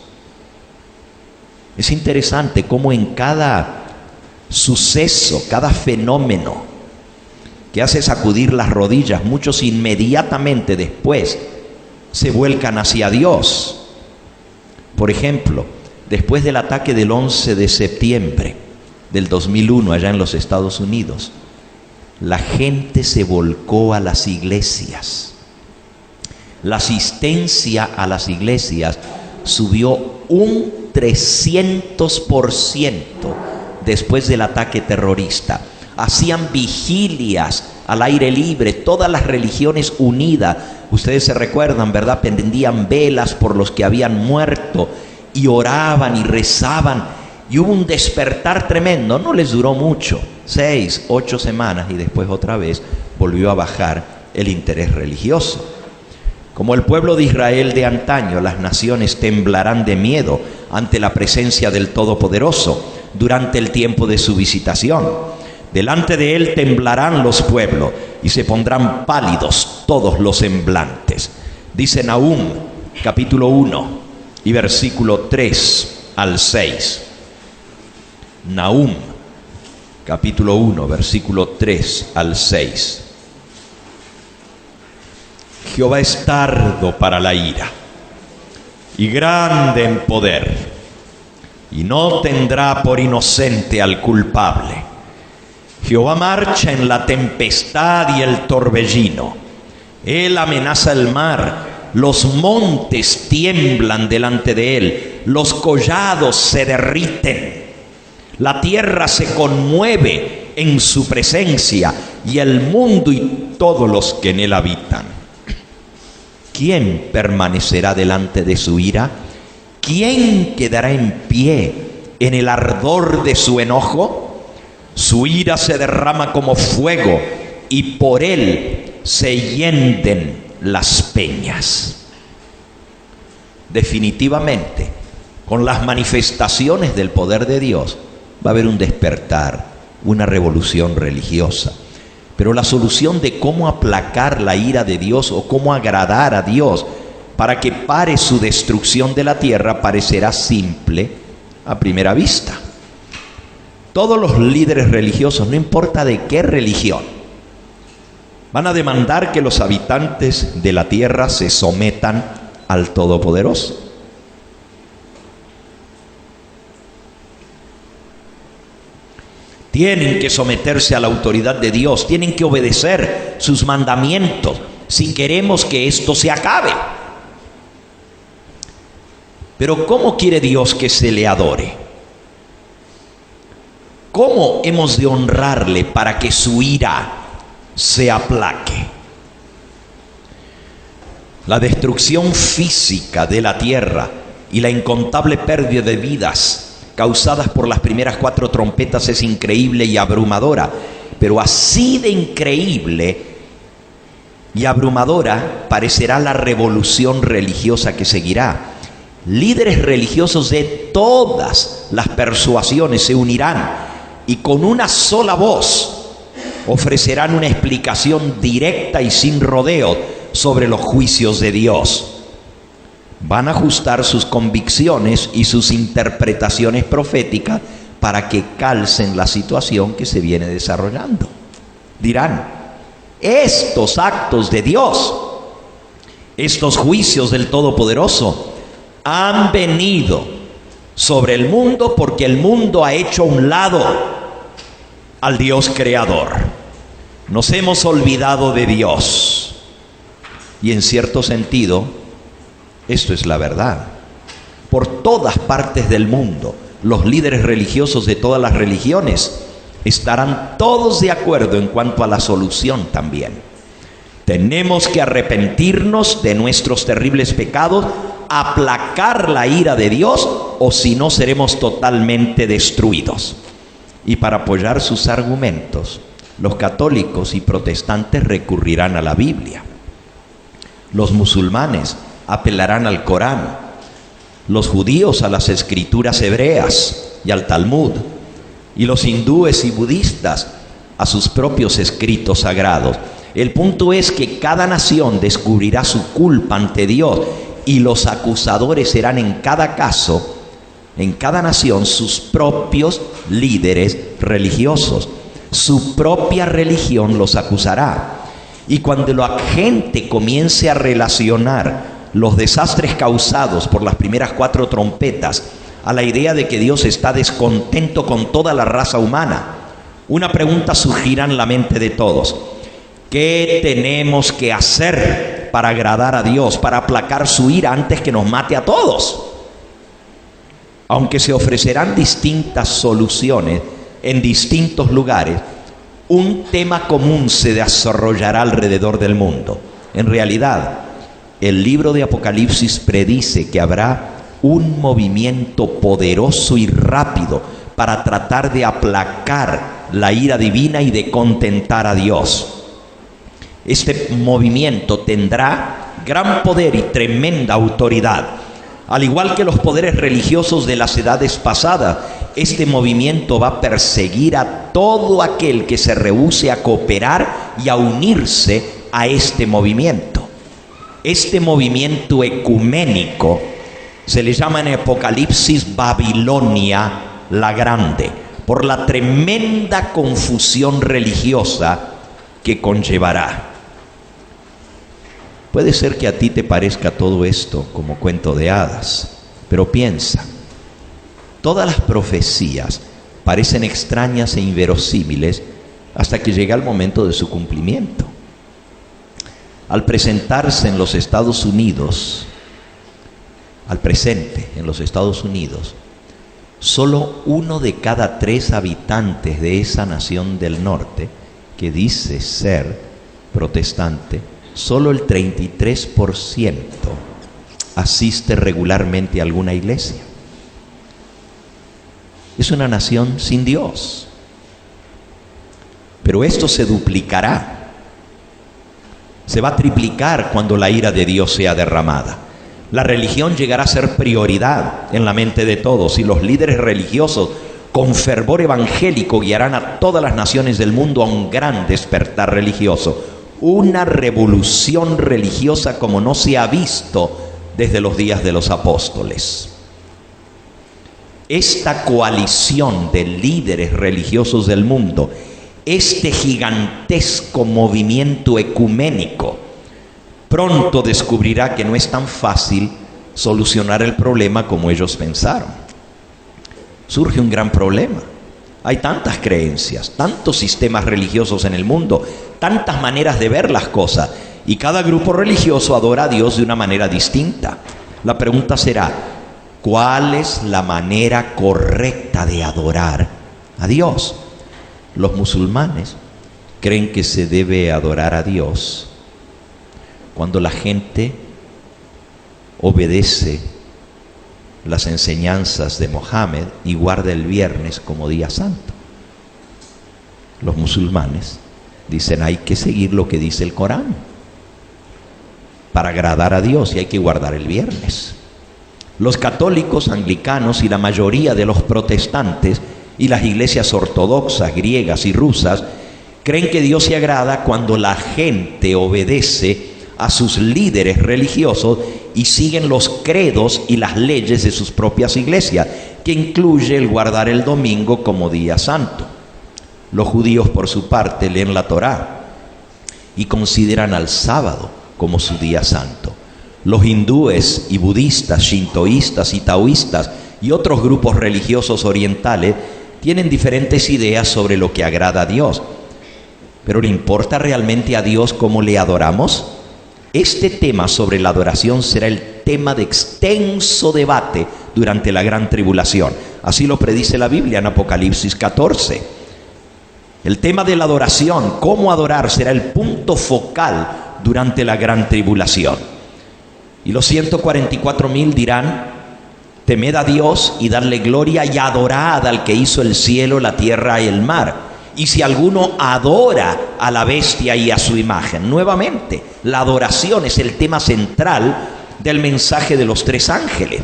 Es interesante cómo en cada suceso, cada fenómeno que hace sacudir las rodillas, muchos inmediatamente después se vuelcan hacia Dios. Por ejemplo, después del ataque del 11 de septiembre del 2001 allá en los Estados Unidos, la gente se volcó a las iglesias. La asistencia a las iglesias subió un 300% después del ataque terrorista. Hacían vigilias al aire libre, todas las religiones unidas. Ustedes se recuerdan, ¿verdad? Prendían velas por los que habían muerto y oraban y rezaban. Y hubo un despertar tremendo. No les duró mucho, 6, 8 semanas, y después otra vez volvió a bajar el interés religioso. Como el pueblo de Israel de antaño, las naciones temblarán de miedo ante la presencia del Todopoderoso durante el tiempo de su visitación. Delante de Él temblarán los pueblos y se pondrán pálidos todos los semblantes. Dice Nahum, capítulo 1 y versículo 3 al 6. Nahum, capítulo 1, versículo 3 al 6. Jehová es tardo para la ira y grande en poder, y no tendrá por inocente al culpable. Jehová marcha en la tempestad y el torbellino. Él amenaza el mar, los montes tiemblan delante de él, los collados se derriten, la tierra se conmueve en su presencia, y el mundo y todos los que en él habitan. ¿Quién permanecerá delante de su ira? ¿Quién quedará en pie en el ardor de su enojo? Su ira se derrama como fuego, y por él se hienden las peñas. Definitivamente, con las manifestaciones del poder de Dios, va a haber un despertar, una revolución religiosa. Pero la solución de cómo aplacar la ira de Dios o cómo agradar a Dios para que pare su destrucción de la tierra parecerá simple a primera vista. Todos los líderes religiosos, no importa de qué religión, van a demandar que los habitantes de la tierra se sometan al Todopoderoso. Tienen que someterse a la autoridad de Dios, tienen que obedecer sus mandamientos si queremos que esto se acabe. Pero ¿cómo quiere Dios que se le adore? ¿Cómo hemos de honrarle para que su ira se aplaque? La destrucción física de la tierra y la incontable pérdida de vidas causadas por las primeras 4 trompetas es increíble y abrumadora, pero así de increíble y abrumadora parecerá la revolución religiosa que seguirá. Líderes religiosos de todas las persuasiones se unirán y con una sola voz ofrecerán una explicación directa y sin rodeos sobre los juicios de Dios. Van a ajustar sus convicciones y sus interpretaciones proféticas para que calcen la situación que se viene desarrollando. Dirán, estos actos de Dios, estos juicios del Todopoderoso, han venido sobre el mundo porque el mundo ha hecho a un lado al Dios creador. Nos hemos olvidado de Dios. Y en cierto sentido, esto es la verdad. Por todas partes del mundo, los líderes religiosos de todas las religiones estarán todos de acuerdo en cuanto a la solución también. Tenemos que arrepentirnos de nuestros terribles pecados, aplacar la ira de Dios, o si no seremos totalmente destruidos. Y para apoyar sus argumentos, los católicos y protestantes recurrirán a la Biblia. Los musulmanes apelarán al Corán, los judíos a las escrituras hebreas y al Talmud, y los hindúes y budistas a sus propios escritos sagrados. El punto es que cada nación descubrirá su culpa ante Dios y los acusadores serán en cada caso, en cada nación, sus propios líderes religiosos. Su propia religión los acusará. Y cuando la gente comience a relacionar los desastres causados por las primeras 4 trompetas a la idea de que Dios está descontento con toda la raza humana, una pregunta surgirá en la mente de todos: ¿qué tenemos que hacer para agradar a Dios, para aplacar su ira antes que nos mate a todos? Aunque se ofrecerán distintas soluciones en distintos lugares, un tema común se desarrollará alrededor del mundo. En realidad, el libro de Apocalipsis predice que habrá un movimiento poderoso y rápido para tratar de aplacar la ira divina y de contentar a Dios. Este movimiento tendrá gran poder y tremenda autoridad. Al igual que los poderes religiosos de las edades pasadas, este movimiento va a perseguir a todo aquel que se rehúse a cooperar y a unirse a este movimiento. Este movimiento ecuménico se le llama en Apocalipsis Babilonia la Grande, por la tremenda confusión religiosa que conllevará. Puede ser que a ti te parezca todo esto como cuento de hadas, pero piensa, todas las profecías parecen extrañas e inverosímiles hasta que llega el momento de su cumplimiento. Al presentarse en los Estados Unidos, al presente en los Estados Unidos, solo 1 de cada 3 habitantes de esa nación del norte, que dice ser protestante, solo el 33% asiste regularmente a alguna iglesia. Es una nación sin Dios. Pero esto se duplicará. Se va a triplicar cuando la ira de Dios sea derramada. La religión llegará a ser prioridad en la mente de todos, y los líderes religiosos con fervor evangélico guiarán a todas las naciones del mundo a un gran despertar religioso. Una revolución religiosa como no se ha visto desde los días de los apóstoles. Esta coalición de líderes religiosos del mundo, este gigantesco movimiento ecuménico, pronto descubrirá que no es tan fácil solucionar el problema como ellos pensaron. Surge un gran problema. Hay tantas creencias, tantos sistemas religiosos en el mundo, tantas maneras de ver las cosas, y cada grupo religioso adora a Dios de una manera distinta. La pregunta será, ¿cuál es la manera correcta de adorar a Dios? Los musulmanes creen que se debe adorar a Dios cuando la gente obedece las enseñanzas de Mohammed y guarda el viernes como día santo. Los musulmanes dicen hay que seguir lo que dice el Corán para agradar a Dios, y hay que guardar el viernes. Los católicos, anglicanos y la mayoría de los protestantes y las iglesias ortodoxas, griegas y rusas Creen que Dios se agrada cuando la gente obedece a sus líderes religiosos y siguen los credos y las leyes de sus propias iglesias, que incluye el guardar el domingo como día santo. Los judíos, por su parte, leen la Torá y consideran al sábado como su día santo. Los hindúes y budistas, shintoístas y taoístas y otros grupos religiosos orientales tienen diferentes ideas sobre lo que agrada a Dios. ¿Pero le importa realmente a Dios cómo le adoramos? Este tema sobre la adoración será el tema de extenso debate durante la gran tribulación. Así lo predice la Biblia en Apocalipsis 14. El tema de la adoración, cómo adorar, será el punto focal durante la gran tribulación. Y los 144,000 dirán: temed a Dios y darle gloria y adorad al que hizo el cielo, la tierra y el mar. Y si alguno adora a la bestia y a su imagen. Nuevamente, la adoración es el tema central del mensaje de los 3 ángeles.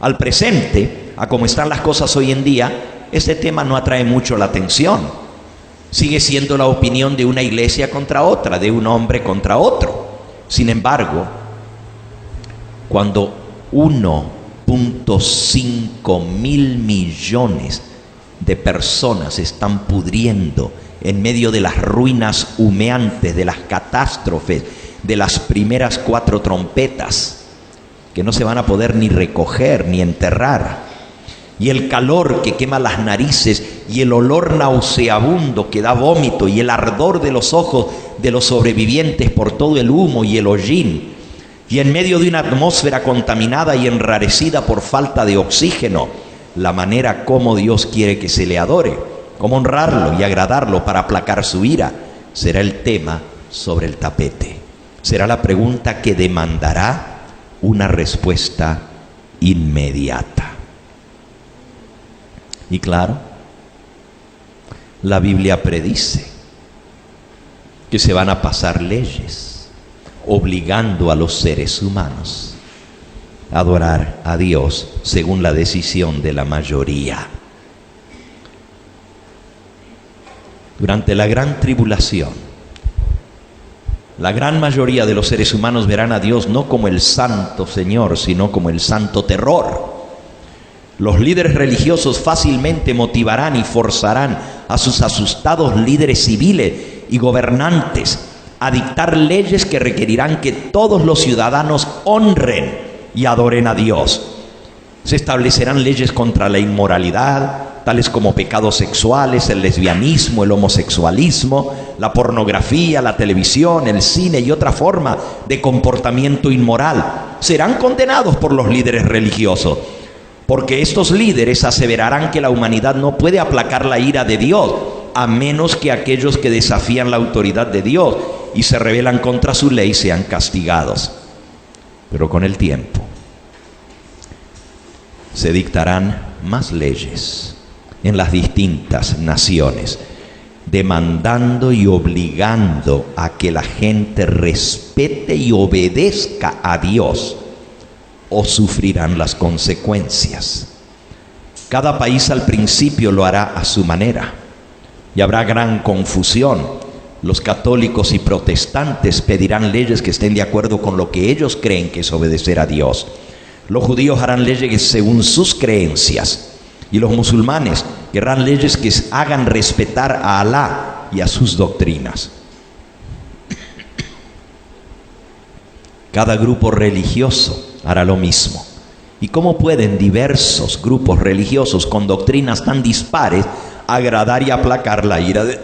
Al presente, a como están las cosas hoy en día, este tema no atrae mucho la atención. Sigue siendo la opinión de una iglesia contra otra, de un hombre contra otro. Sin embargo, cuando 1.5 mil millones de personas están pudriendo en medio de las ruinas humeantes, de las catástrofes, de las primeras 4 trompetas, que no se van a poder ni recoger ni enterrar, y el calor que quema las narices, y el olor nauseabundo que da vómito, y el ardor de los ojos de los sobrevivientes por todo el humo y el hollín, y en medio de una atmósfera contaminada y enrarecida por falta de oxígeno, la manera como Dios quiere que se le adore, cómo honrarlo y agradarlo para aplacar su ira, será el tema sobre el tapete. Será la pregunta que demandará una respuesta inmediata. Y claro, la Biblia predice que se van a pasar leyes obligando a los seres humanos a adorar a Dios según la decisión de la mayoría. Durante la gran tribulación, la gran mayoría de los seres humanos verán a Dios no como el santo Señor, sino como el santo terror. Los líderes religiosos fácilmente motivarán y forzarán a sus asustados líderes civiles y gobernantes a dictar leyes que requerirán que todos los ciudadanos honren y adoren a Dios. Se establecerán leyes contra la inmoralidad, tales como pecados sexuales, el lesbianismo, el homosexualismo, la pornografía, la televisión, el cine y otra forma de comportamiento inmoral. Serán condenados por los líderes religiosos, porque estos líderes aseverarán que la humanidad no puede aplacar la ira de Dios, a menos que aquellos que desafían la autoridad de Dios y se rebelan contra su ley sean castigados. Pero con el tiempo se dictarán más leyes en las distintas naciones, demandando y obligando a que la gente respete y obedezca a Dios, o sufrirán las consecuencias. Cada país al principio lo hará a su manera y habrá gran confusión. Los católicos y protestantes pedirán leyes que estén de acuerdo con lo que ellos creen que es obedecer a Dios. Los judíos harán leyes según sus creencias, y los musulmanes querrán leyes que hagan respetar a Alá y a sus doctrinas. Cada grupo religioso hará lo mismo. ¿Y cómo pueden diversos grupos religiosos con doctrinas tan dispares agradar y aplacar la ira de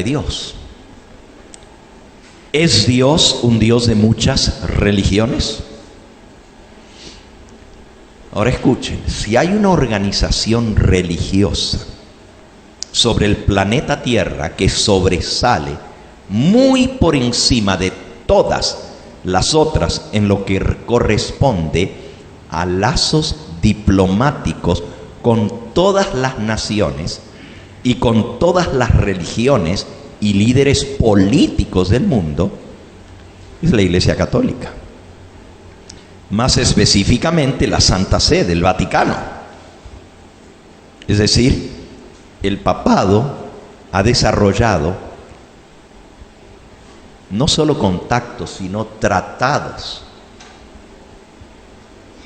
Dios? ¿Es Dios un Dios de muchas religiones? Ahora escuchen, si hay una organización religiosa sobre el planeta Tierra que sobresale muy por encima de todas las otras en lo que corresponde a lazos diplomáticos con todas las naciones y con todas las religiones y líderes políticos del mundo, es la Iglesia Católica. Más específicamente la Santa Sede, el Vaticano. Es decir, el papado ha desarrollado no solo contactos, sino tratados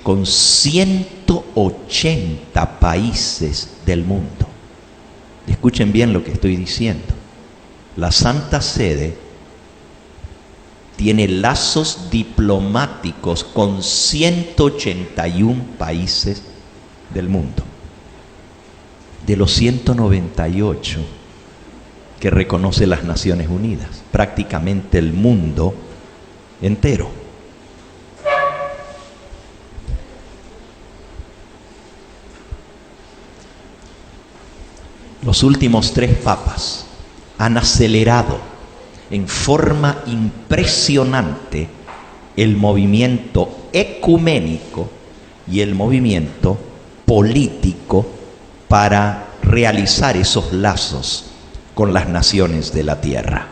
con 180 países del mundo. Escuchen bien lo que estoy diciendo. La Santa Sede tiene lazos diplomáticos con 181 países del mundo. De los 198 que reconoce las Naciones Unidas, prácticamente el mundo entero. Los últimos 3 papas han acelerado en forma impresionante el movimiento ecuménico y el movimiento político para realizar esos lazos con las naciones de la tierra.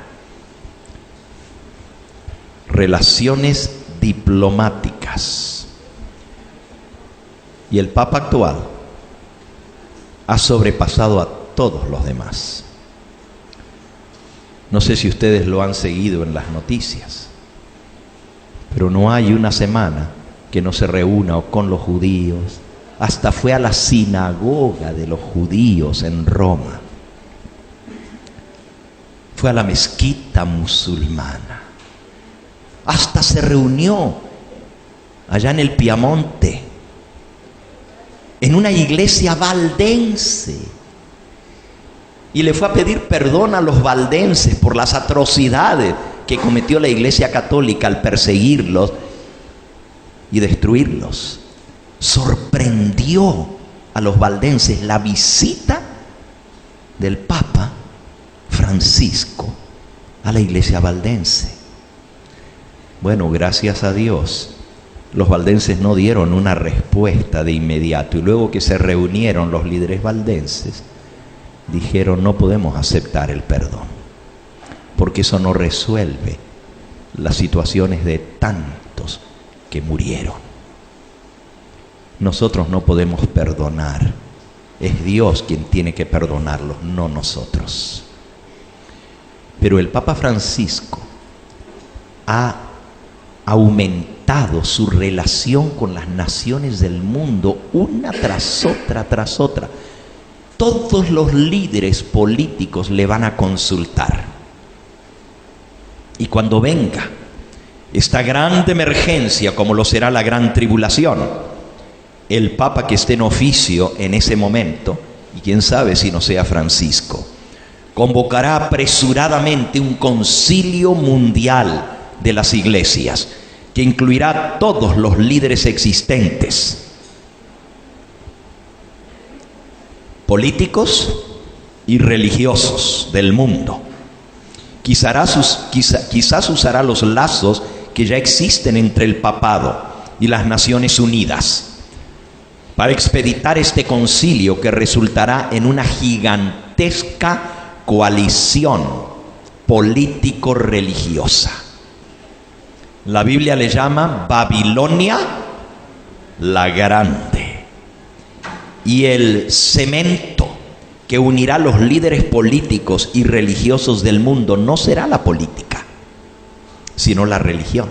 Relaciones diplomáticas. Y el Papa actual ha sobrepasado a todos los demás. No sé si ustedes lo han seguido en las noticias, pero no hay una semana que no se reúna o con los judíos. Hasta fue a la sinagoga de los judíos en Roma. Fue a la mezquita musulmana. Hasta se reunió allá en el Piamonte, en una iglesia valdense. Y le fue a pedir perdón a los valdenses por las atrocidades que cometió la Iglesia Católica al perseguirlos y destruirlos. Sorprendió a los valdenses la visita del Papa Francisco a la iglesia valdense. Bueno, gracias a Dios, los valdenses no dieron una respuesta de inmediato, y luego que se reunieron los líderes valdenses, dijeron: no podemos aceptar el perdón, porque eso no resuelve las situaciones de tantos que murieron. Nosotros no podemos perdonar, es Dios quien tiene que perdonarlos, no nosotros. Pero el Papa Francisco ha aumentado su relación con las naciones del mundo, una tras otra. Todos los líderes políticos le van a consultar. Y cuando venga esta gran emergencia, como lo será la gran tribulación, el Papa que esté en oficio en ese momento, y quién sabe si no sea Francisco, convocará apresuradamente un concilio mundial de las iglesias, que incluirá a todos los líderes existentes, políticos y religiosos del mundo. Quizás usará los lazos que ya existen entre el papado y las Naciones Unidas para expeditar este concilio, que resultará en una gigantesca coalición político-religiosa. La Biblia le llama Babilonia la Grande. Y el cemento que unirá a los líderes políticos y religiosos del mundo no será la política, sino la religión.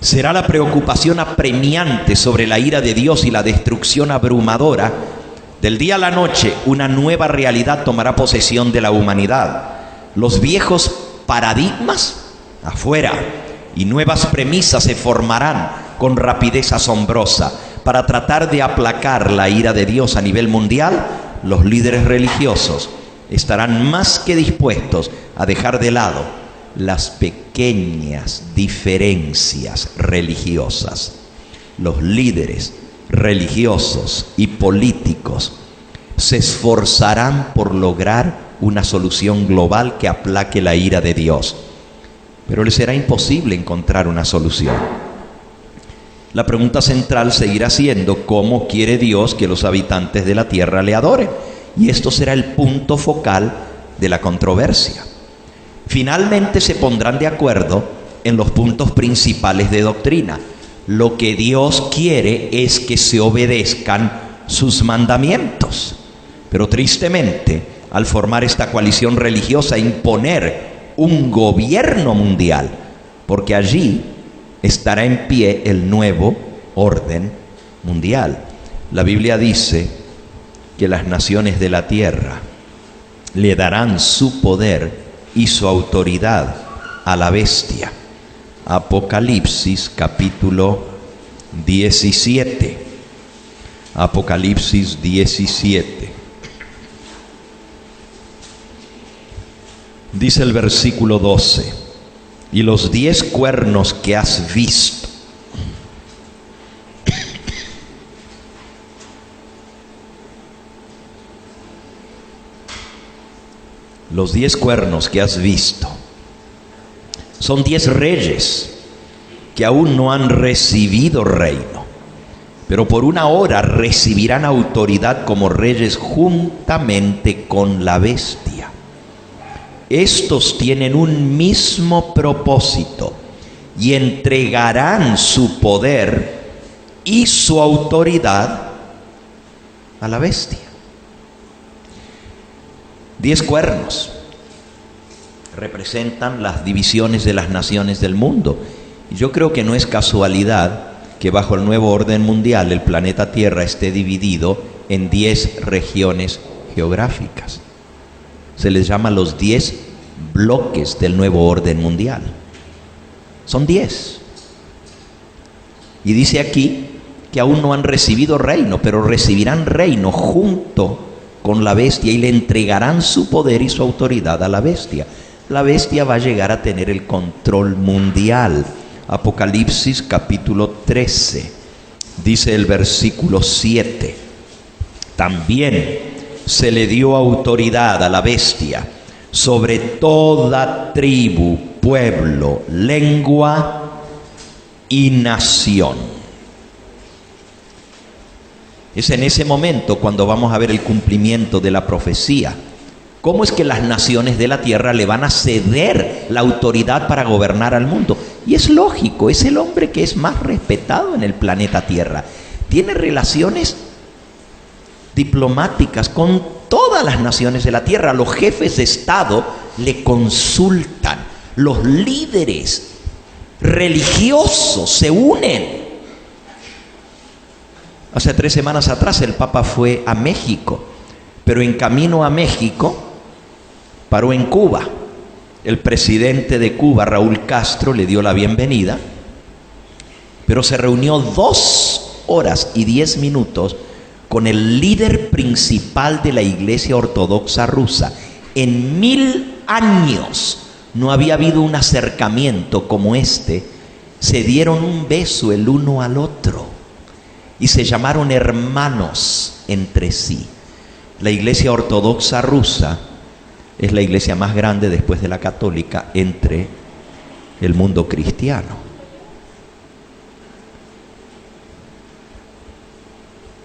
Será la preocupación apremiante sobre la ira de Dios y la destrucción abrumadora. Del día a la noche, una nueva realidad tomará posesión de la humanidad. Los viejos paradigmas afuera y nuevas premisas se formarán con rapidez asombrosa. Para tratar de aplacar la ira de Dios a nivel mundial, los líderes religiosos estarán más que dispuestos a dejar de lado las pequeñas diferencias religiosas. Los líderes religiosos y políticos se esforzarán por lograr una solución global que aplaque la ira de Dios, pero les será imposible encontrar una solución. La pregunta central seguirá siendo: ¿cómo quiere Dios que los habitantes de la tierra le adoren? Y esto será el punto focal de la controversia. Finalmente se pondrán de acuerdo en los puntos principales de doctrina. Lo que Dios quiere es que se obedezcan sus mandamientos. Pero tristemente, al formar esta coalición religiosa, imponer un gobierno mundial, porque allí estará en pie el nuevo orden mundial. La Biblia dice que las naciones de la tierra le darán su poder y su autoridad a la bestia. Apocalipsis capítulo 17. Apocalipsis 17. Dice el versículo 12: y los 10 cuernos que has visto, los 10 cuernos que has visto, son 10 reyes que aún no han recibido reino, pero por una hora recibirán autoridad como reyes juntamente con la bestia. Estos tienen un mismo propósito y entregarán su poder y su autoridad a la bestia. 10 cuernos representan las divisiones de las naciones del mundo. Y yo creo que no es casualidad que bajo el nuevo orden mundial el planeta Tierra esté dividido en 10 regiones geográficas. Se les llama los 10 bloques del nuevo orden mundial. Son 10. Y dice aquí que aún no han recibido reino, pero recibirán reino junto con la bestia y le entregarán su poder y su autoridad a la bestia. La bestia va a llegar a tener el control mundial. Apocalipsis capítulo 13, dice el versículo 7: también se le dio autoridad a la bestia sobre toda tribu, pueblo, lengua y nación. Es en ese momento cuando vamos a ver el cumplimiento de la profecía. ¿Cómo es que las naciones de la tierra le van a ceder la autoridad para gobernar al mundo? Y es lógico, es el hombre que es más respetado en el planeta Tierra. Tiene relaciones diplomáticas con todas las naciones de la tierra. Los jefes de Estado le consultan. Los líderes religiosos se unen. Hace 3 semanas atrás el Papa fue a México, pero en camino a México paró en Cuba. El presidente de Cuba, Raúl Castro, le dio la bienvenida, pero se reunió 2 horas y 10 minutos con el líder principal de la Iglesia Ortodoxa rusa. En 1000 años no había habido un acercamiento como este. Se dieron un beso el uno al otro y se llamaron hermanos entre sí. La Iglesia Ortodoxa rusa es la iglesia más grande después de la católica entre el mundo cristiano.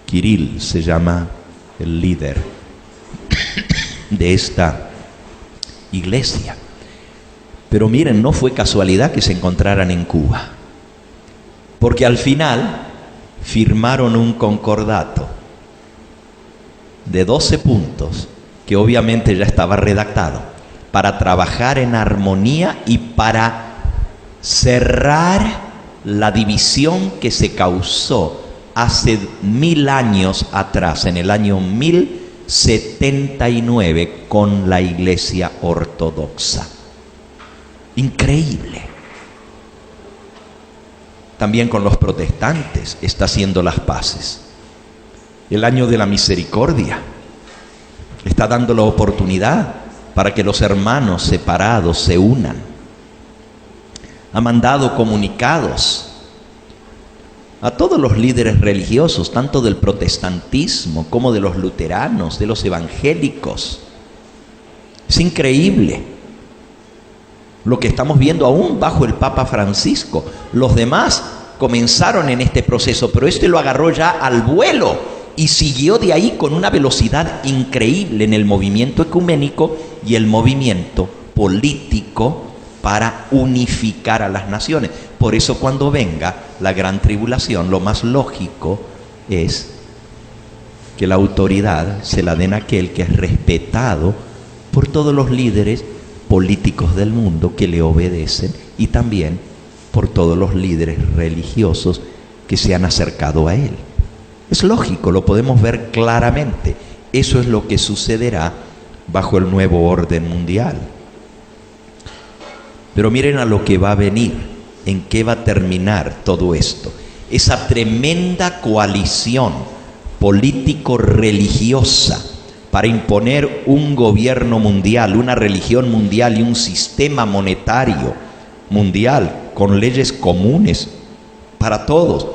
Kirill se llama el líder de esta iglesia. Pero miren, no fue casualidad que se encontraran en Cuba, porque al final firmaron un concordato de 12 puntos que obviamente ya estaba redactado para trabajar en armonía y para cerrar la división que se causó hace 1000 años atrás, en el año 1079, con la Iglesia Ortodoxa. Increíble. También con los protestantes está haciendo las paces. El año de la misericordia está dando la oportunidad para que los hermanos separados se unan. Ha mandado comunicados a todos los líderes religiosos, tanto del protestantismo como de los luteranos, de los evangélicos. Es increíble lo que estamos viendo aún bajo el Papa Francisco. Los demás comenzaron en este proceso, pero este lo agarró ya al vuelo y siguió de ahí con una velocidad increíble en el movimiento ecuménico y el movimiento político para unificar a las naciones. Por eso cuando venga la gran tribulación, lo más lógico es que la autoridad se la den a aquel que es respetado por todos los líderes políticos del mundo que le obedecen y también por todos los líderes religiosos que se han acercado a él. Es lógico, lo podemos ver claramente. Eso es lo que sucederá bajo el nuevo orden mundial. Pero miren a lo que va a venir, en qué va a terminar todo esto. Esa tremenda coalición político-religiosa para imponer un gobierno mundial, una religión mundial y un sistema monetario mundial con leyes comunes para todos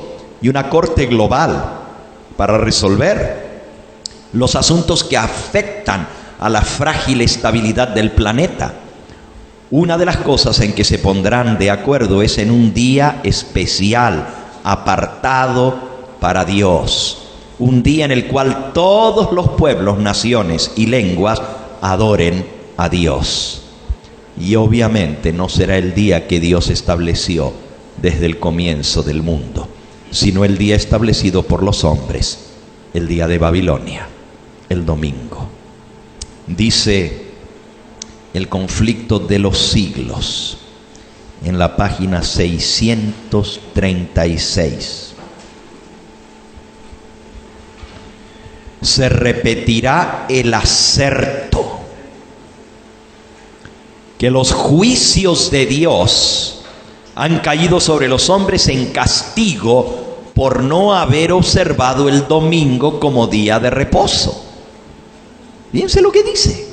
y una corte global para resolver los asuntos que afectan a la frágil estabilidad del planeta. Una de las cosas en que se pondrán de acuerdo es en un día especial, apartado para Dios. Un día en el cual todos los pueblos, naciones y lenguas adoren a Dios. Y obviamente no será el día que Dios estableció desde el comienzo del mundo, sino el día establecido por los hombres, el día de Babilonia, el domingo. Dice el conflicto de los siglos en la página 636. Se repetirá el aserto que los juicios de Dios han caído sobre los hombres en castigo por no haber observado el domingo como día de reposo. Fíjense lo que dice.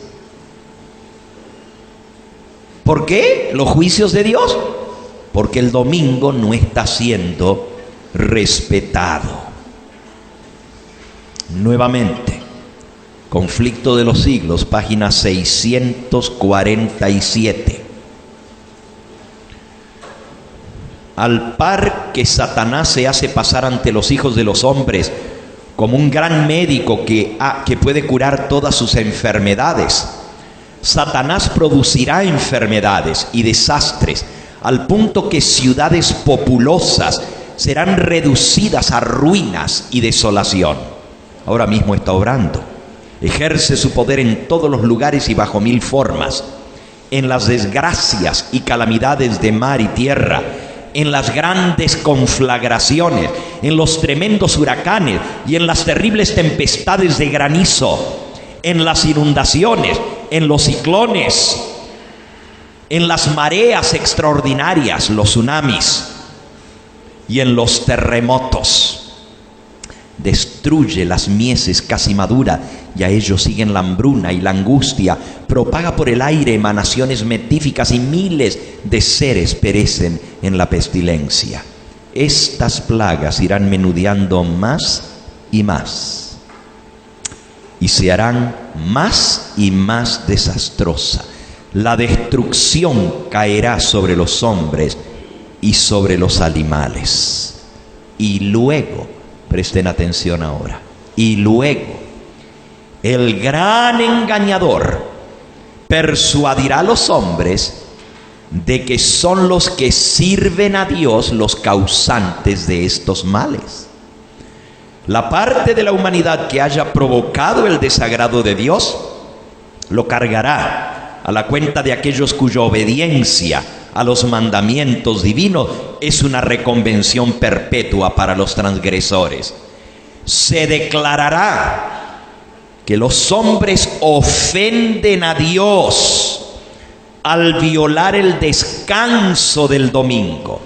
¿Por qué los juicios de Dios? Porque el domingo no está siendo respetado. Nuevamente, conflicto de los siglos, página 647. Al par que Satanás se hace pasar ante los hijos de los hombres como un gran médico que puede curar todas sus enfermedades, Satanás producirá enfermedades y desastres al punto que ciudades populosas serán reducidas a ruinas y desolación. Ahora mismo está obrando. Ejerce su poder en todos los lugares y bajo mil formas. En las desgracias y calamidades de mar y tierra, en las grandes conflagraciones, en los tremendos huracanes y en las terribles tempestades de granizo, en las inundaciones, en los ciclones, en las mareas extraordinarias, los tsunamis, y en los terremotos. Destruye las mieses casi maduras, y a ellos siguen la hambruna y la angustia. Propaga por el aire emanaciones metíficas y miles de seres perecen en la pestilencia. Estas plagas irán menudeando más y más, y se harán más y más desastrosa. La destrucción caerá sobre los hombres y sobre los animales. Y luego, presten atención ahora, y luego el gran engañador persuadirá a los hombres de que son los que sirven a Dios los causantes de estos males. La parte de la humanidad que haya provocado el desagrado de Dios lo cargará a la cuenta de aquellos cuya obediencia a los mandamientos divinos es una reconvención perpetua para los transgresores. Se declarará que los hombres ofenden a Dios al violar el descanso del domingo,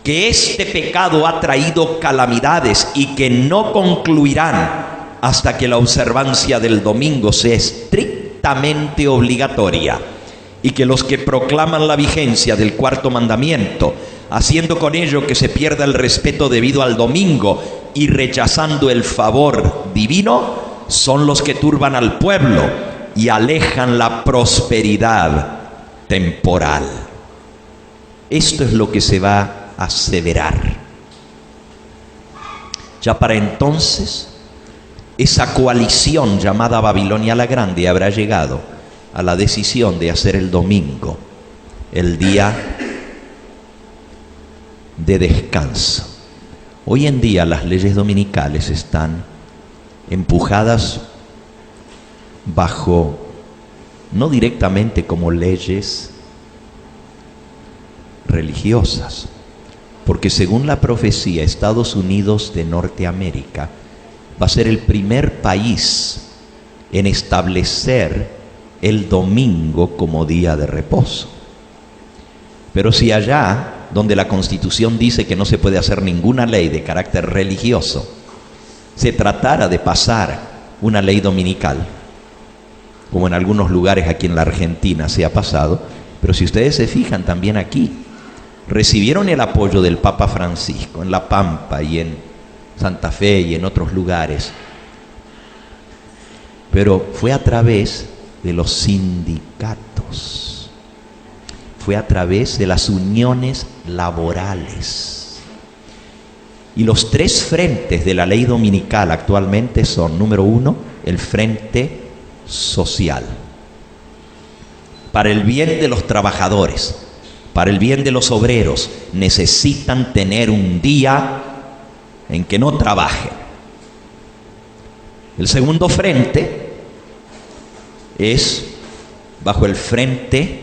que este pecado ha traído calamidades y que no concluirán hasta que la observancia del domingo sea estrictamente obligatoria, y que los que proclaman la vigencia del cuarto mandamiento, haciendo con ello que se pierda el respeto debido al domingo y rechazando el favor divino, son los que turban al pueblo y alejan la prosperidad temporal. Esto es lo que se va a aseverar. Ya para entonces, esa coalición llamada Babilonia la Grande habrá llegado a la decisión de hacer el domingo el día de descanso. Hoy en día las leyes dominicales están empujadas bajo, no directamente como leyes religiosas, porque según la profecía, Estados Unidos de Norteamérica va a ser el primer país en establecer el domingo como día de reposo. Pero si allá, donde la Constitución dice que no se puede hacer ninguna ley de carácter religioso, se tratara de pasar una ley dominical, como en algunos lugares aquí en la Argentina se ha pasado, pero si ustedes se fijan también aquí, recibieron el apoyo del Papa Francisco en La Pampa y en Santa Fe y en otros lugares, pero fue a través de los sindicatos, fue a través de las uniones laborales. Y los tres frentes de la ley dominical actualmente son, número uno, el frente social, para el bien de los trabajadores, para el bien de los obreros, necesitan tener un día en que no trabajen. El segundo frente es bajo el frente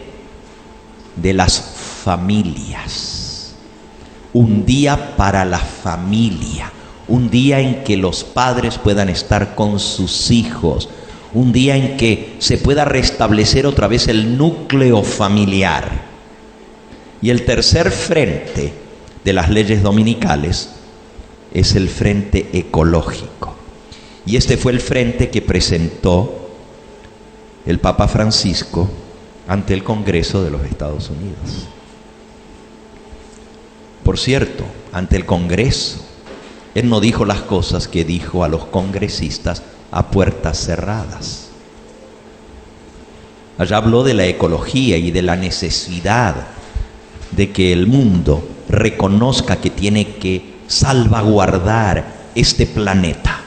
de las familias. Un día para la familia, un día en que los padres puedan estar con sus hijos, un día en que se pueda restablecer otra vez el núcleo familiar. Y el tercer frente de las leyes dominicales es el frente ecológico. Y este fue el frente que presentó el Papa Francisco ante el Congreso de los Estados Unidos. Por cierto, ante el Congreso, él no dijo las cosas que dijo a los congresistas a puertas cerradas. Allá habló de la ecología y de la necesidad de que el mundo reconozca que tiene que salvaguardar este planeta.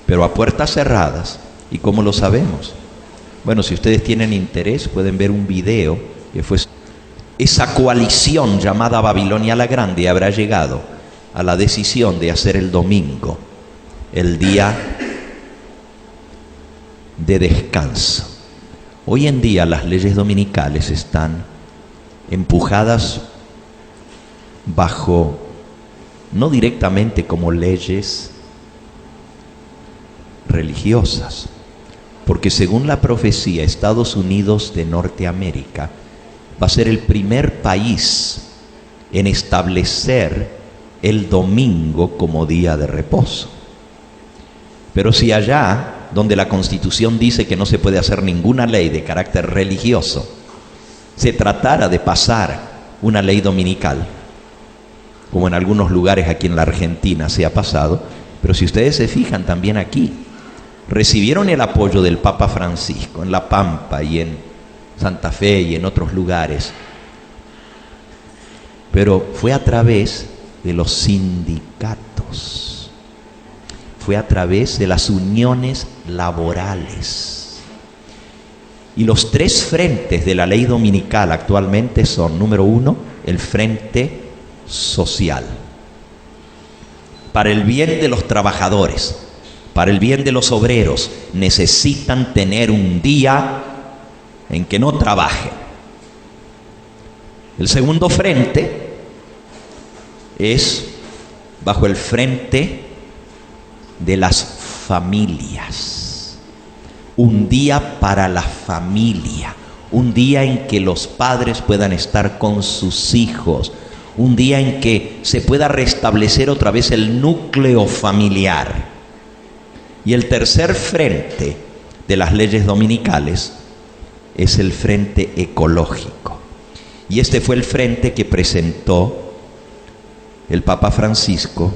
Pero a puertas cerradas. ¿Y cómo lo sabemos? Bueno, si ustedes tienen interés, pueden ver un video que fue... Esa coalición llamada Babilonia la Grande habrá llegado a la decisión de hacer el domingo el día de descanso. Hoy en día las leyes dominicales están empujadas bajo, no directamente como leyes religiosas, porque según la profecía, Estados Unidos de Norteamérica va a ser el primer país en establecer el domingo como día de reposo. Pero si allá, donde la Constitución dice que no se puede hacer ninguna ley de carácter religioso, se tratara de pasar una ley dominical, como en algunos lugares aquí en la Argentina se ha pasado, pero si ustedes se fijan también aquí, recibieron el apoyo del Papa Francisco en La Pampa y en Santa Fe y en otros lugares, pero fue a través de los sindicatos, fue a través de las uniones laborales. Y los tres frentes de la ley dominical actualmente son, número uno, el frente social, para el bien de los trabajadores, para el bien de los obreros, necesitan tener un día en que no trabajen. El segundo frente es bajo el frente de las familias. Un día para la familia, un día en que los padres puedan estar con sus hijos, un día en que se pueda restablecer otra vez el núcleo familiar. Y el tercer frente de las leyes dominicales es el frente ecológico. Y este fue el frente que presentó el Papa Francisco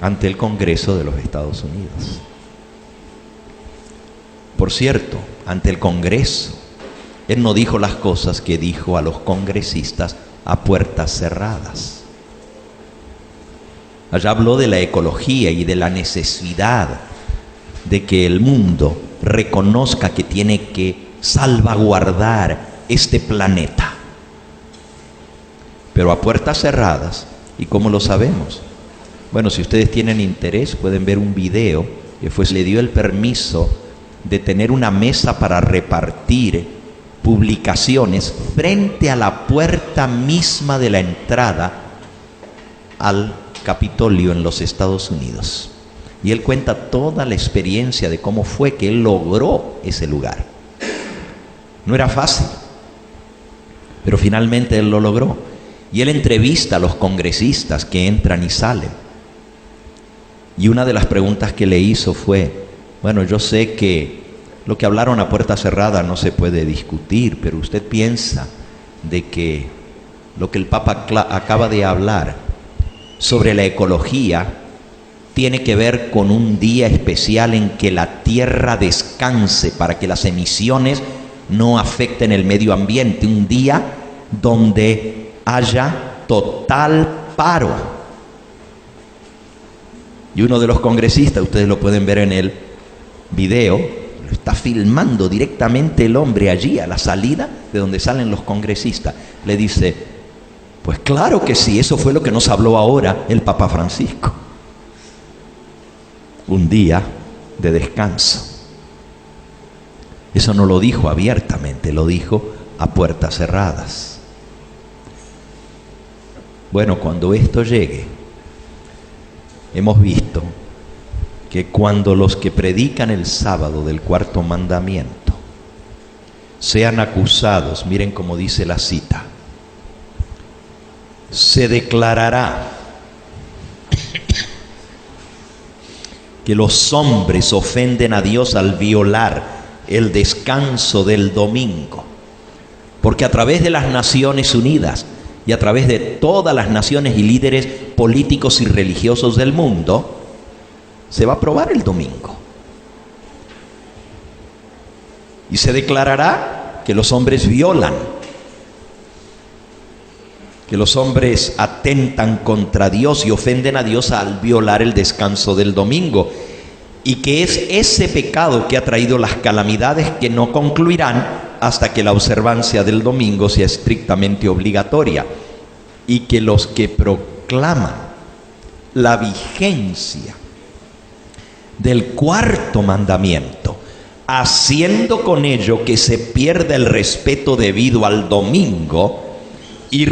ante el Congreso de los Estados Unidos. Por cierto, ante el Congreso, él no dijo las cosas que dijo a los congresistas a puertas cerradas. Allá habló de la ecología y de la necesidad de que el mundo reconozca que tiene que salvaguardar este planeta. Pero a puertas cerradas. ¿Y cómo lo sabemos? Bueno, si ustedes tienen interés, pueden ver un video que le dio el permiso de tener una mesa para repartir publicaciones frente a la puerta misma de la entrada al Capitolio en los Estados Unidos. Y él cuenta toda la experiencia de cómo fue que él logró ese lugar. No era fácil, pero finalmente él lo logró. Y él entrevista a los congresistas que entran y salen. Y una de las preguntas que le hizo fue: bueno, yo sé que lo que hablaron a puerta cerrada no se puede discutir, pero usted piensa de que lo que el Papa acaba de hablar sobre la ecología tiene que ver con un día especial en que la tierra descanse para que las emisiones no afecten el medio ambiente, un día donde haya total paro. Y uno de los congresistas, ustedes lo pueden ver en el video, lo está filmando directamente el hombre allí a la salida de donde salen los congresistas. Le dice: pues claro que sí, eso fue lo que nos habló ahora el Papa Francisco. Un día de descanso. Eso no lo dijo abiertamente, lo dijo a puertas cerradas. Bueno, cuando esto llegue, hemos visto que cuando los que predican el sábado del cuarto mandamiento sean acusados, miren cómo dice la cita, se declarará que los hombres ofenden a Dios al violar el descanso del domingo, porque a través de las Naciones Unidas y a través de todas las naciones y líderes políticos y religiosos del mundo, se va a aprobar el domingo. Y se declarará que los hombres violan, que los hombres atentan contra Dios y ofenden a Dios al violar el descanso del domingo, y que es ese pecado que ha traído las calamidades que no concluirán hasta que la observancia del domingo sea estrictamente obligatoria, y que los que proclaman la vigencia del cuarto mandamiento, haciendo con ello que se pierda el respeto debido al domingo, y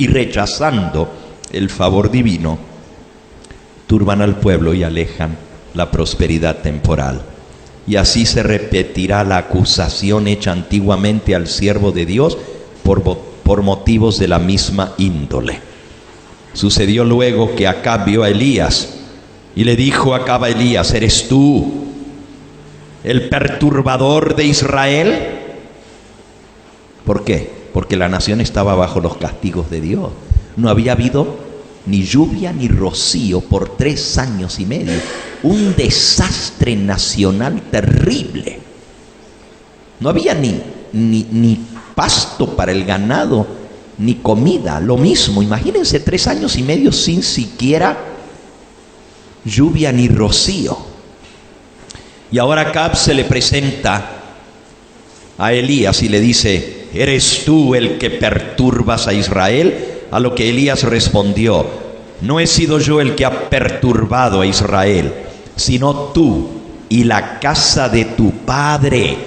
rechazando el favor divino, turban al pueblo y alejan la prosperidad temporal. Y así se repetirá la acusación hecha antiguamente al siervo de Dios por motivos de la misma índole. Sucedió luego que Acab vio a Elías y le dijo a Acab a Elías: ¿eres tú el perturbador de Israel? ¿Por qué? Porque la nación estaba bajo los castigos de Dios. No había habido ni lluvia ni rocío por 3 años y medio. Un desastre nacional terrible. No había ni pasto para el ganado, ni comida. Lo mismo, imagínense 3 años y medio sin siquiera lluvia ni rocío. Y ahora Acab se le presenta a Elías y le dice: ¿eres tú el que perturbas a Israel? A lo que Elías respondió: no he sido yo el que ha perturbado a Israel, sino tú y la casa de tu padre,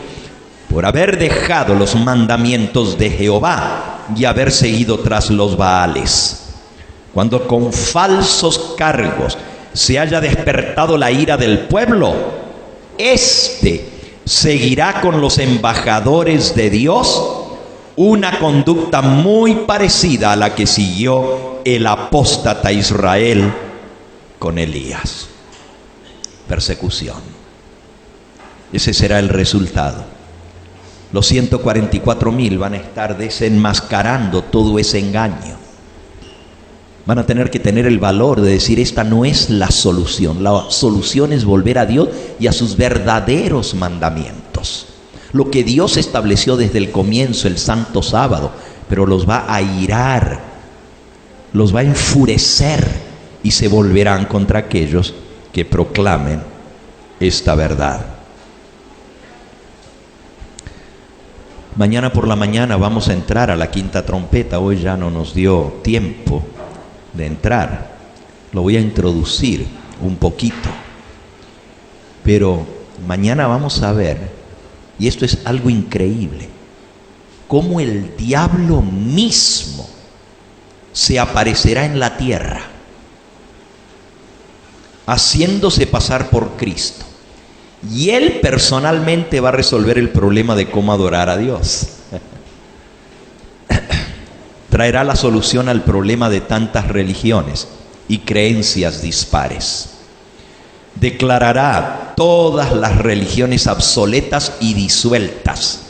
por haber dejado los mandamientos de Jehová y haber seguido tras los Baales. Cuando con falsos cargos se haya despertado la ira del pueblo, éste seguirá con los embajadores de Dios una conducta muy parecida a la que siguió el apóstata Israel con Elías. Persecución. Ese será el resultado. Los 144,000 van a estar desenmascarando todo ese engaño. Van a tener que tener el valor de decir: esta no es la solución. La solución es volver a Dios y a sus verdaderos mandamientos. Lo que Dios estableció desde el comienzo, el santo sábado, pero los va a irar, los va a enfurecer, y se volverán contra aquellos que proclamen esta verdad. Mañana por la mañana vamos a entrar a la quinta trompeta. Hoy ya no nos dio tiempo de entrar. lo voy a introducir un poquito. Pero mañana vamos a ver, y esto es algo increíble, cómo el diablo mismo se aparecerá en la tierra, haciéndose pasar por Cristo. Y él personalmente va a resolver el problema de cómo adorar a Dios. Traerá la solución al problema de tantas religiones y creencias dispares. Declarará todas las religiones obsoletas y disueltas.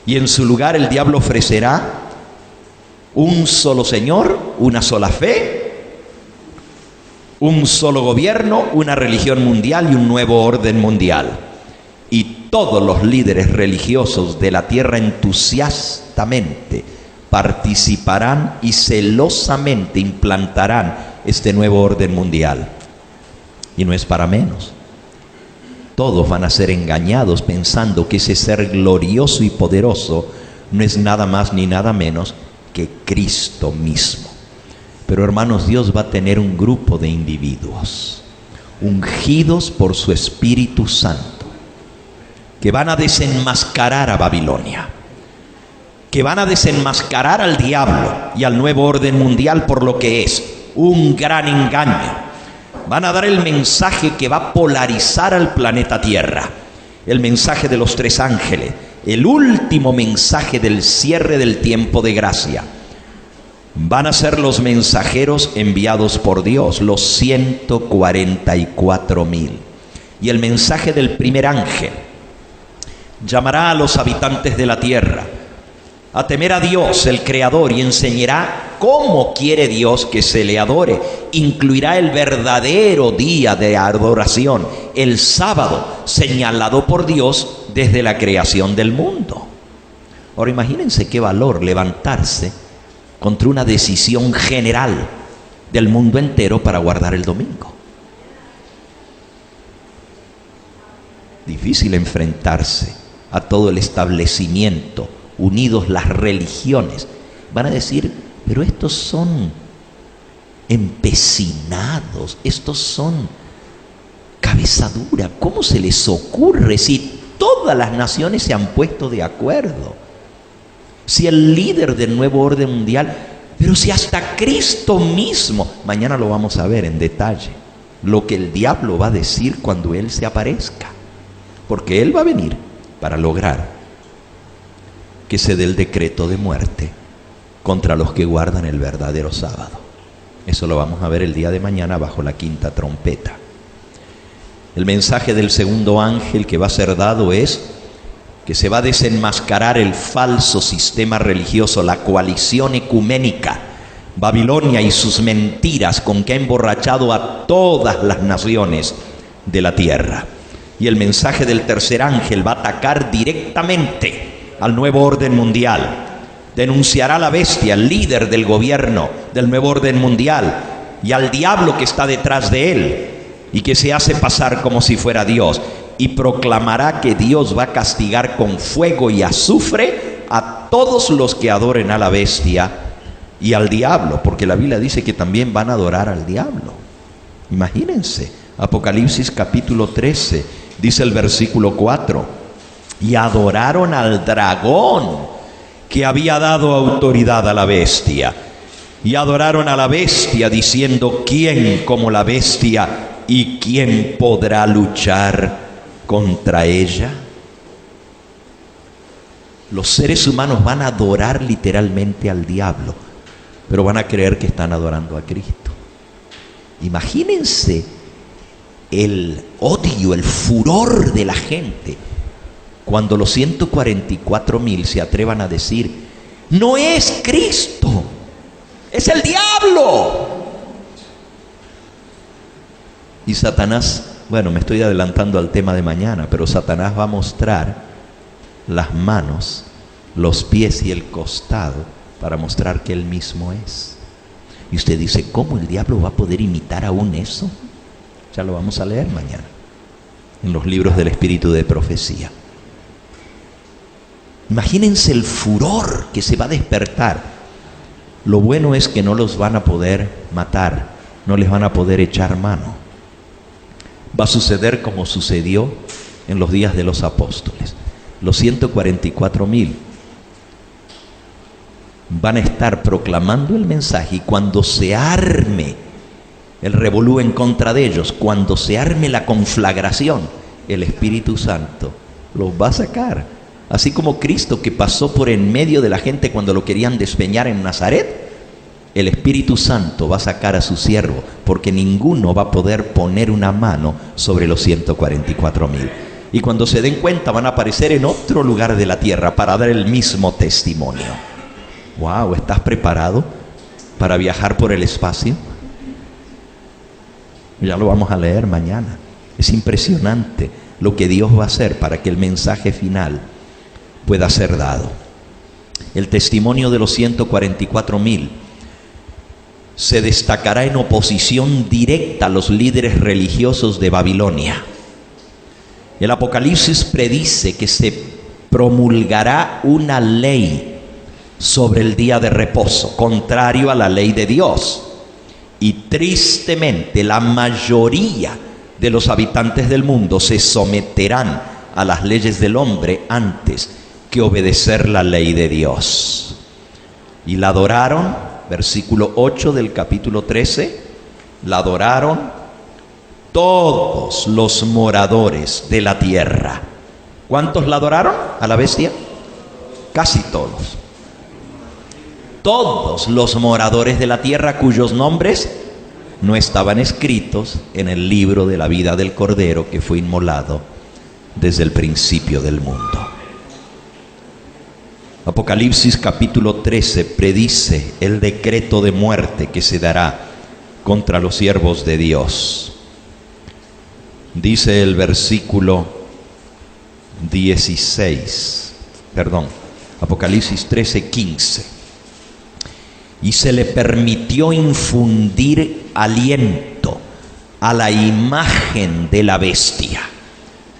Y en su lugar el diablo ofrecerá un solo Señor, una sola fe, un solo gobierno, una religión mundial y un nuevo orden mundial. Y todos los líderes religiosos de la tierra entusiastamente participarán y celosamente implantarán este nuevo orden mundial. Y no es para menos. Todos van a ser engañados pensando que ese ser glorioso y poderoso no es nada más ni nada menos que Cristo mismo. Pero hermanos, Dios va a tener un grupo de individuos ungidos por su Espíritu Santo, que van a desenmascarar a Babilonia, que van a desenmascarar al diablo y al nuevo orden mundial por lo que es un gran engaño. Van a dar el mensaje que va a polarizar al planeta Tierra, el mensaje de los tres ángeles, el último mensaje del cierre del tiempo de gracia. Van a ser los mensajeros enviados por Dios, los 144,000. Y el mensaje del primer ángel llamará a los habitantes de la tierra a temer a Dios, el Creador, y enseñará cómo quiere Dios que se le adore. Incluirá el verdadero día de adoración, el sábado, señalado por Dios desde la creación del mundo. Ahora imagínense qué valor levantarse contra una decisión general del mundo entero para guardar el domingo. Difícil enfrentarse a todo el establecimiento, unidos las religiones. Van a decir, pero estos son empecinados, estos son cabeza dura. ¿Cómo se les ocurre si todas las naciones se han puesto de acuerdo? Si el líder del nuevo orden mundial, pero si hasta Cristo mismo, mañana lo vamos a ver en detalle, lo que el diablo va a decir cuando Él se aparezca. Porque Él va a venir para lograr que se dé el decreto de muerte contra los que guardan el verdadero sábado. Eso lo vamos a ver el día de mañana bajo la quinta trompeta. El mensaje del segundo ángel que va a ser dado es que se va a desenmascarar el falso sistema religioso, la coalición ecuménica, Babilonia y sus mentiras con que ha emborrachado a todas las naciones de la tierra. Y el mensaje del tercer ángel va a atacar directamente al nuevo orden mundial. Denunciará a la bestia, el líder del gobierno del nuevo orden mundial, y al diablo que está detrás de él y que se hace pasar como si fuera Dios, y proclamará que Dios va a castigar con fuego y azufre a todos los que adoren a la bestia y al diablo, porque la Biblia dice que también van a adorar al diablo. Imagínense, Apocalipsis capítulo 13, dice el versículo 4, y adoraron al dragón que había dado autoridad a la bestia. Y adoraron a la bestia diciendo, ¿quién como la bestia y quién podrá luchar contra ella? Los seres humanos van a adorar literalmente al diablo, pero van a creer que están adorando a Cristo. Imagínense el odio, el furor de la gente cuando los 144,000 se atrevan a decir, no es Cristo, es el diablo. Y Satanás, bueno, me estoy adelantando al tema de mañana, pero Satanás va a mostrar las manos, los pies y el costado para mostrar que él mismo es. Y usted dice, ¿cómo el diablo va a poder imitar aún eso? Ya lo vamos a leer mañana en los libros del Espíritu de Profecía. Imagínense el furor que se va a despertar. Lo bueno es que no los van a poder matar no les van a poder echar mano. Va a suceder como sucedió en los días de los apóstoles. Los 144,000 van a estar proclamando el mensaje, y cuando se arme el revolú en contra de ellos, cuando se arme la conflagración, el Espíritu Santo los va a sacar. Así como Cristo, que pasó por en medio de la gente cuando lo querían despeñar en Nazaret, el Espíritu Santo va a sacar a su siervo, porque ninguno va a poder poner una mano sobre los 144,000. Y cuando se den cuenta, van a aparecer en otro lugar de la tierra para dar el mismo testimonio. Wow, ¿estás preparado para viajar por el espacio? Ya lo vamos a leer mañana. Es impresionante lo que Dios va a hacer para que el mensaje final pueda ser dado. El testimonio de los 144,000 se destacará en oposición directa a los líderes religiosos de Babilonia. El Apocalipsis predice que se promulgará una ley sobre el día de reposo, contrario a la ley de Dios. Y tristemente la mayoría de los habitantes del mundo se someterán a las leyes del hombre antes que obedecer la ley de Dios. Y la adoraron, versículo 8 del capítulo 13, la adoraron todos los moradores de la tierra. ¿Cuántos la adoraron a la bestia? Casi todos. Todos los moradores de la tierra cuyos nombres no estaban escritos en el libro de la vida del Cordero que fue inmolado desde el principio del mundo. Apocalipsis capítulo 13 predice el decreto de muerte que se dará contra los siervos de Dios. Dice el versículo 16, Apocalipsis 13:15. Y se le permitió infundir aliento a la imagen de la bestia.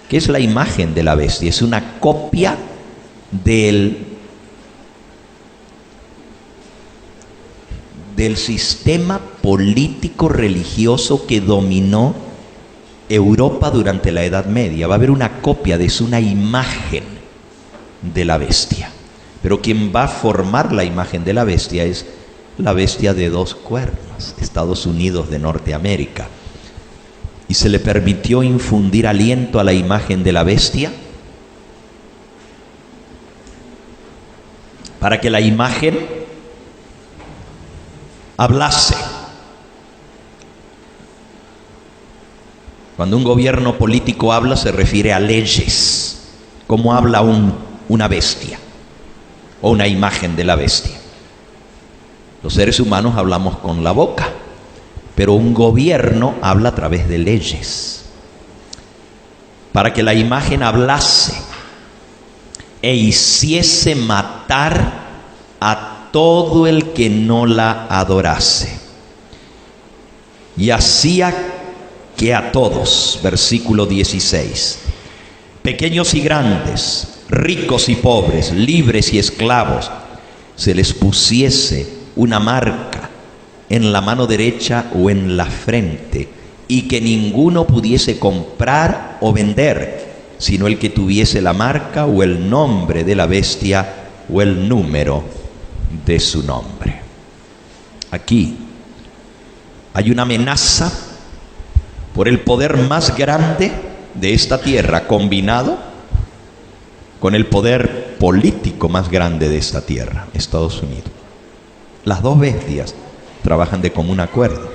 ¿Qué es la imagen de la bestia? Es una copia del sistema político religioso que dominó Europa durante la Edad Media. Va a haber una copia de eso, una imagen de la bestia. Pero quien va a formar la imagen de la bestia es la bestia de dos cuernos, Estados Unidos de Norteamérica. Y se le permitió infundir aliento a la imagen de la bestia para que la imagen hablase. Cuando un gobierno político habla, se refiere a leyes, como habla una bestia o una imagen de la bestia. Los seres humanos hablamos con la boca, pero un gobierno habla a través de leyes. Para que la imagen hablase e hiciese matar a todo el que no la adorase. Y hacía que a todos, versículo 16, pequeños y grandes, ricos y pobres, libres y esclavos, se les pusiese una marca en la mano derecha o en la frente, y que ninguno pudiese comprar o vender, sino el que tuviese la marca o el nombre de la bestia o el número de su nombre. Aquí hay una amenaza por el poder más grande de esta tierra, combinado con el poder político más grande de esta tierra, Estados Unidos. Las dos bestias trabajan de común acuerdo.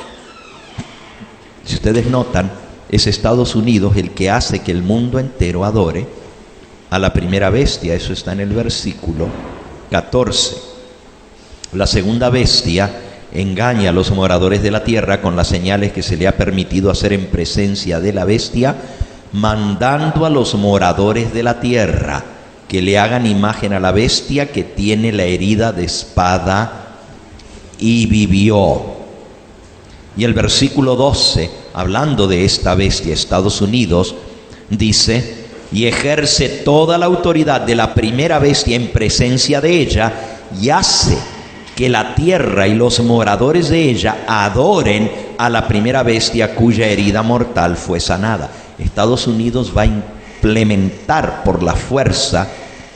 Si ustedes notan, es Estados Unidos el que hace que el mundo entero adore a la primera bestia. Eso está en el versículo 14. La segunda bestia engaña a los moradores de la tierra con las señales que se le ha permitido hacer en presencia de la bestia, mandando a los moradores de la tierra que le hagan imagen a la bestia que tiene la herida de espada y vivió. Y el versículo 12, hablando de esta bestia, Estados Unidos, dice: y ejerce toda la autoridad de la primera bestia en presencia de ella, y hace que la tierra y los moradores de ella adoren a la primera bestia cuya herida mortal fue sanada. Estados Unidos va a implementar por la fuerza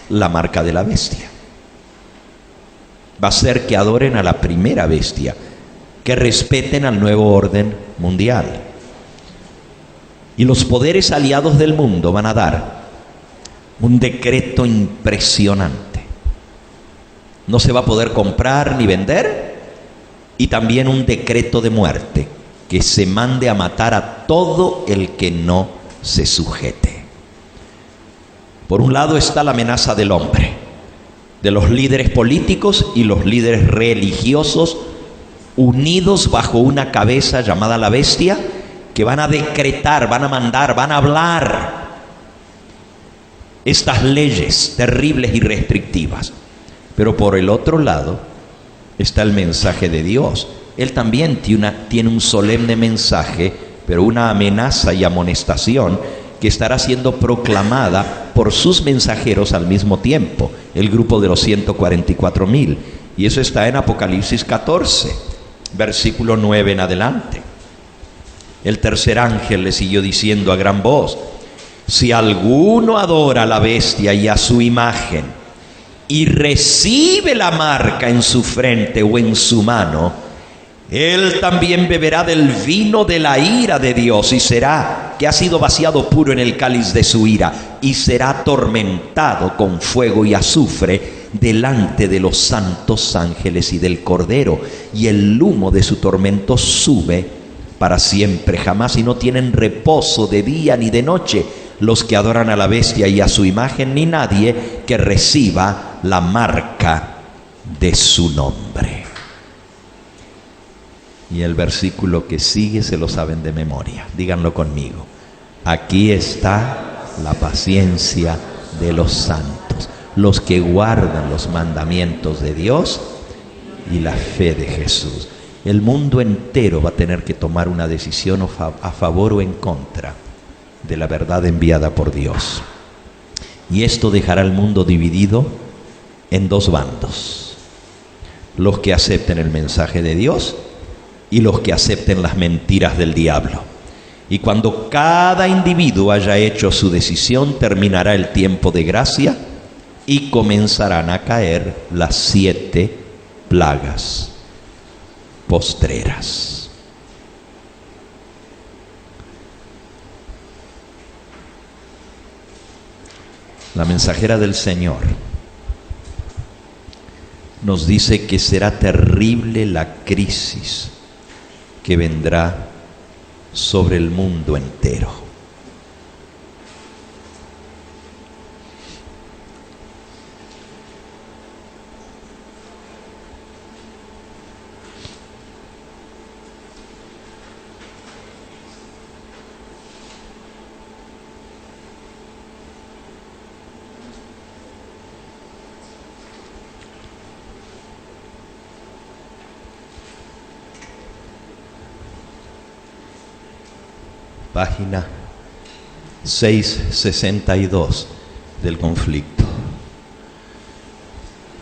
la marca de la bestia. Va a ser que adoren a la primera bestia, que respeten al nuevo orden mundial. Y los poderes aliados del mundo van a dar un decreto impresionante. No se va a poder comprar ni vender, y también un decreto de muerte, que se mande a matar a todo el que no se sujete. Por un lado está la amenaza del hombre, de los líderes políticos y los líderes religiosos, unidos bajo una cabeza llamada la bestia, que van a decretar, van a mandar, van a hablar estas leyes terribles y restrictivas. Pero por el otro lado está el mensaje de Dios. Él también tiene un solemne mensaje, pero una amenaza y amonestación que estará siendo proclamada por sus mensajeros al mismo tiempo, el grupo de los 144,000. Y eso está en Apocalipsis 14, versículo 9 en adelante. El tercer ángel le siguió diciendo a gran voz: si alguno adora a la bestia y a su imagen, y recibe la marca en su frente o en su mano, él también beberá del vino de la ira de Dios, y será, que ha sido vaciado puro en el cáliz de su ira, y será atormentado con fuego y azufre delante de los santos ángeles y del Cordero, y el humo de su tormento sube para siempre jamás, y no tienen reposo de día ni de noche los que adoran a la bestia y a su imagen, ni nadie que reciba la marca de su nombre. Y el versículo que sigue se lo saben de memoria. Díganlo conmigo. Aquí está la paciencia de los santos, los que guardan los mandamientos de Dios y la fe de Jesús. El mundo entero va a tener que tomar una decisión a favor o en contra de la verdad enviada por Dios. Y esto dejará al mundo dividido en dos bandos: los que acepten el mensaje de Dios y los que acepten las mentiras del diablo. Y cuando cada individuo haya hecho su decisión, terminará el tiempo de gracia y comenzarán a caer las 7 plagas postreras. La mensajera del Señor nos dice que será terrible la crisis que vendrá sobre el mundo entero. Página 662 del conflicto.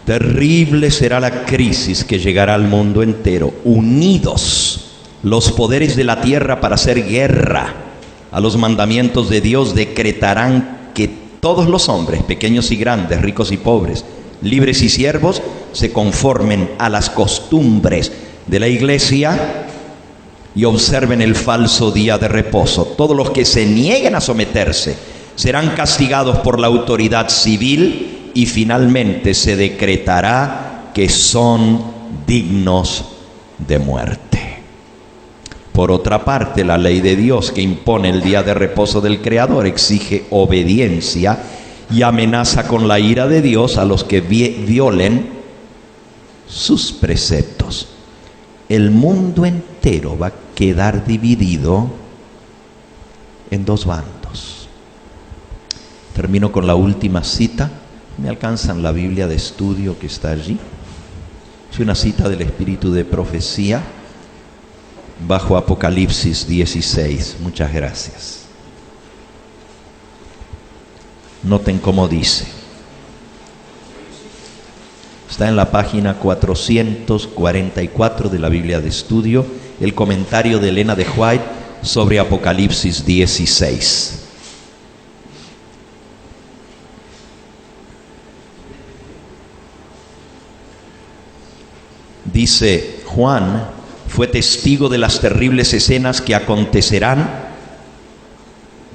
Terrible será la crisis que llegará al mundo entero. Unidos los poderes de la tierra para hacer guerra a los mandamientos de Dios, decretarán que todos los hombres, pequeños y grandes, ricos y pobres, libres y siervos, se conformen a las costumbres de la iglesia y observen el falso día de reposo. Todos los que se nieguen a someterse serán castigados por la autoridad civil, y finalmente se decretará que son dignos de muerte. Por otra parte, la ley de Dios que impone el día de reposo del Creador exige obediencia y amenaza con la ira de Dios a los que violen sus preceptos. El mundo entero va a quedar dividido en dos bandos. Termino con la última cita. ¿Me alcanzan la Biblia de estudio que está allí? Es una cita del Espíritu de Profecía bajo Apocalipsis 16. Muchas gracias. Noten cómo dice. Está en la página 444 de la Biblia de estudio, el comentario de Elena de White sobre Apocalipsis 16. Dice: Juan fue testigo de las terribles escenas que acontecerán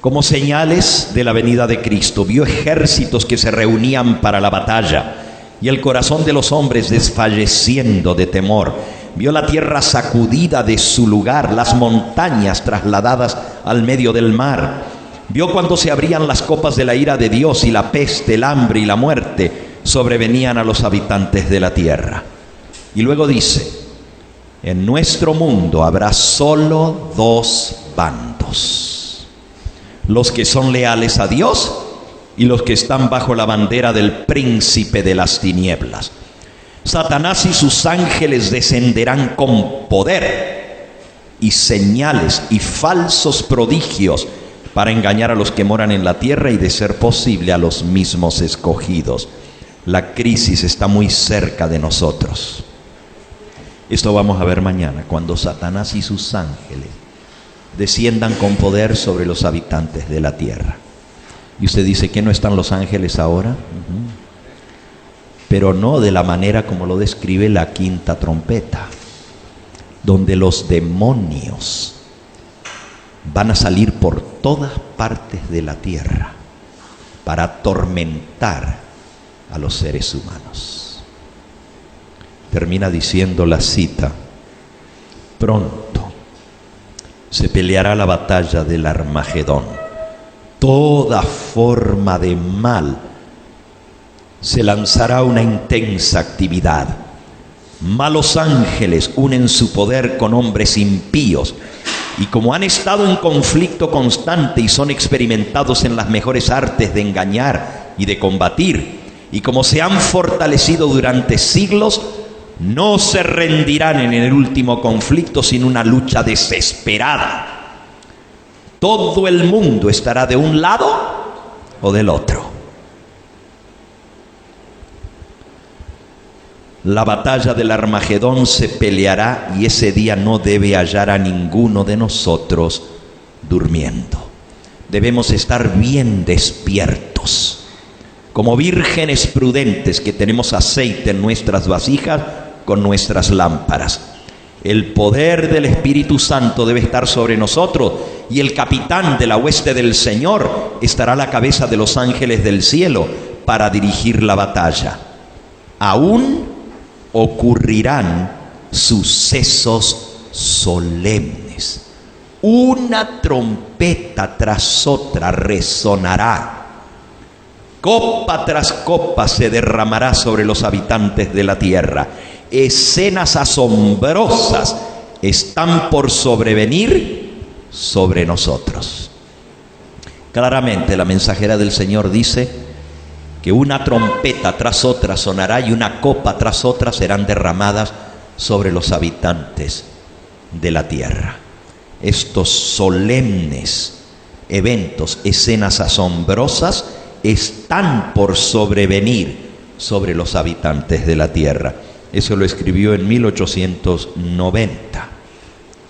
como señales de la venida de Cristo. Vio ejércitos que se reunían para la batalla y el corazón de los hombres desfalleciendo de temor. Vio la tierra sacudida de su lugar, las montañas trasladadas al medio del mar. Vio cuando se abrían las copas de la ira de Dios y la peste, el hambre y la muerte sobrevenían a los habitantes de la tierra. Y luego dice: en nuestro mundo habrá solo dos bandos: los que son leales a Dios y los que están bajo la bandera del príncipe de las tinieblas. Satanás y sus ángeles descenderán con poder y señales y falsos prodigios para engañar a los que moran en la tierra y, de ser posible, a los mismos escogidos. La crisis está muy cerca de nosotros. Esto vamos a ver mañana, cuando Satanás y sus ángeles desciendan con poder sobre los habitantes de la tierra. Y usted dice: ¿que no están los ángeles ahora? Pero no de la manera como lo describe la quinta trompeta, donde los demonios van a salir por todas partes de la tierra para atormentar a los seres humanos. Termina diciendo la cita: pronto se peleará la batalla del Armagedón. Toda forma de mal se lanzará a una intensa actividad. Malos ángeles unen su poder con hombres impíos, y como han estado en conflicto constante y son experimentados en las mejores artes de engañar y de combatir, y como se han fortalecido durante siglos, no se rendirán en el último conflicto sin una lucha desesperada. Todo el mundo estará de un lado o del otro. La batalla del Armagedón se peleará, y ese día no debe hallar a ninguno de nosotros durmiendo. Debemos estar bien despiertos, como vírgenes prudentes que tenemos aceite en nuestras vasijas con nuestras lámparas. El poder del Espíritu Santo debe estar sobre nosotros, y el capitán de la hueste del Señor estará a la cabeza de los ángeles del cielo para dirigir la batalla. Aún ocurrirán sucesos solemnes. Una trompeta tras otra resonará. Copa tras copa se derramará sobre los habitantes de la tierra. Escenas asombrosas están por sobrevenir sobre nosotros. Claramente la mensajera del Señor dice que una trompeta tras otra sonará y una copa tras otra serán derramadas sobre los habitantes de la tierra. Estos solemnes eventos, escenas asombrosas, están por sobrevenir sobre los habitantes de la tierra. Eso lo escribió en 1890.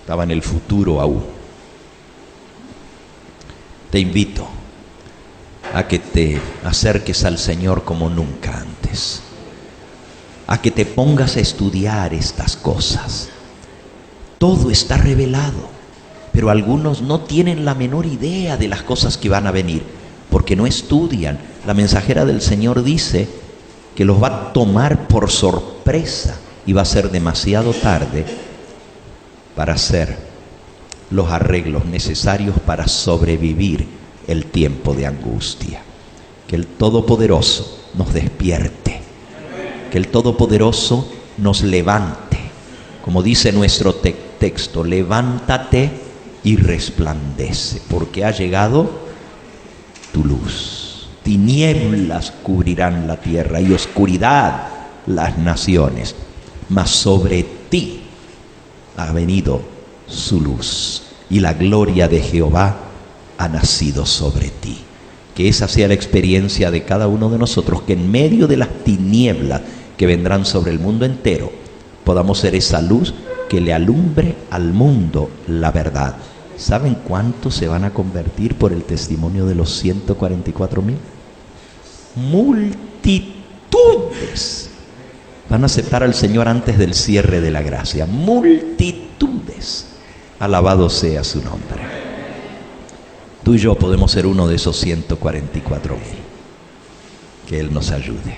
Estaba en el futuro aún. Te invito a que te acerques al Señor como nunca antes, a que te pongas a estudiar estas cosas. Todo está revelado, pero algunos no tienen la menor idea de las cosas que van a venir, porque no estudian. La mensajera del Señor dice que los va a tomar por sorpresa y va a ser demasiado tarde para hacer los arreglos necesarios para sobrevivir el tiempo de angustia. Que el Todopoderoso nos despierte, que el Todopoderoso nos levante, como dice nuestro texto: levántate y resplandece, porque ha llegado tu luz. Tinieblas cubrirán la tierra y oscuridad las naciones, mas sobre ti ha venido su luz, y la gloria de Jehová ha nacido sobre ti. Que esa sea la experiencia de cada uno de nosotros, que en medio de las tinieblas que vendrán sobre el mundo entero, podamos ser esa luz que que le alumbre al mundo la verdad. ¿Saben cuántos se van a convertir por el testimonio de los 144,000? Multitudes van a aceptar al Señor antes del cierre de la gracia. Multitudes. Alabado sea su nombre. Tú y yo podemos ser uno de esos 144,000. Que Él nos ayude.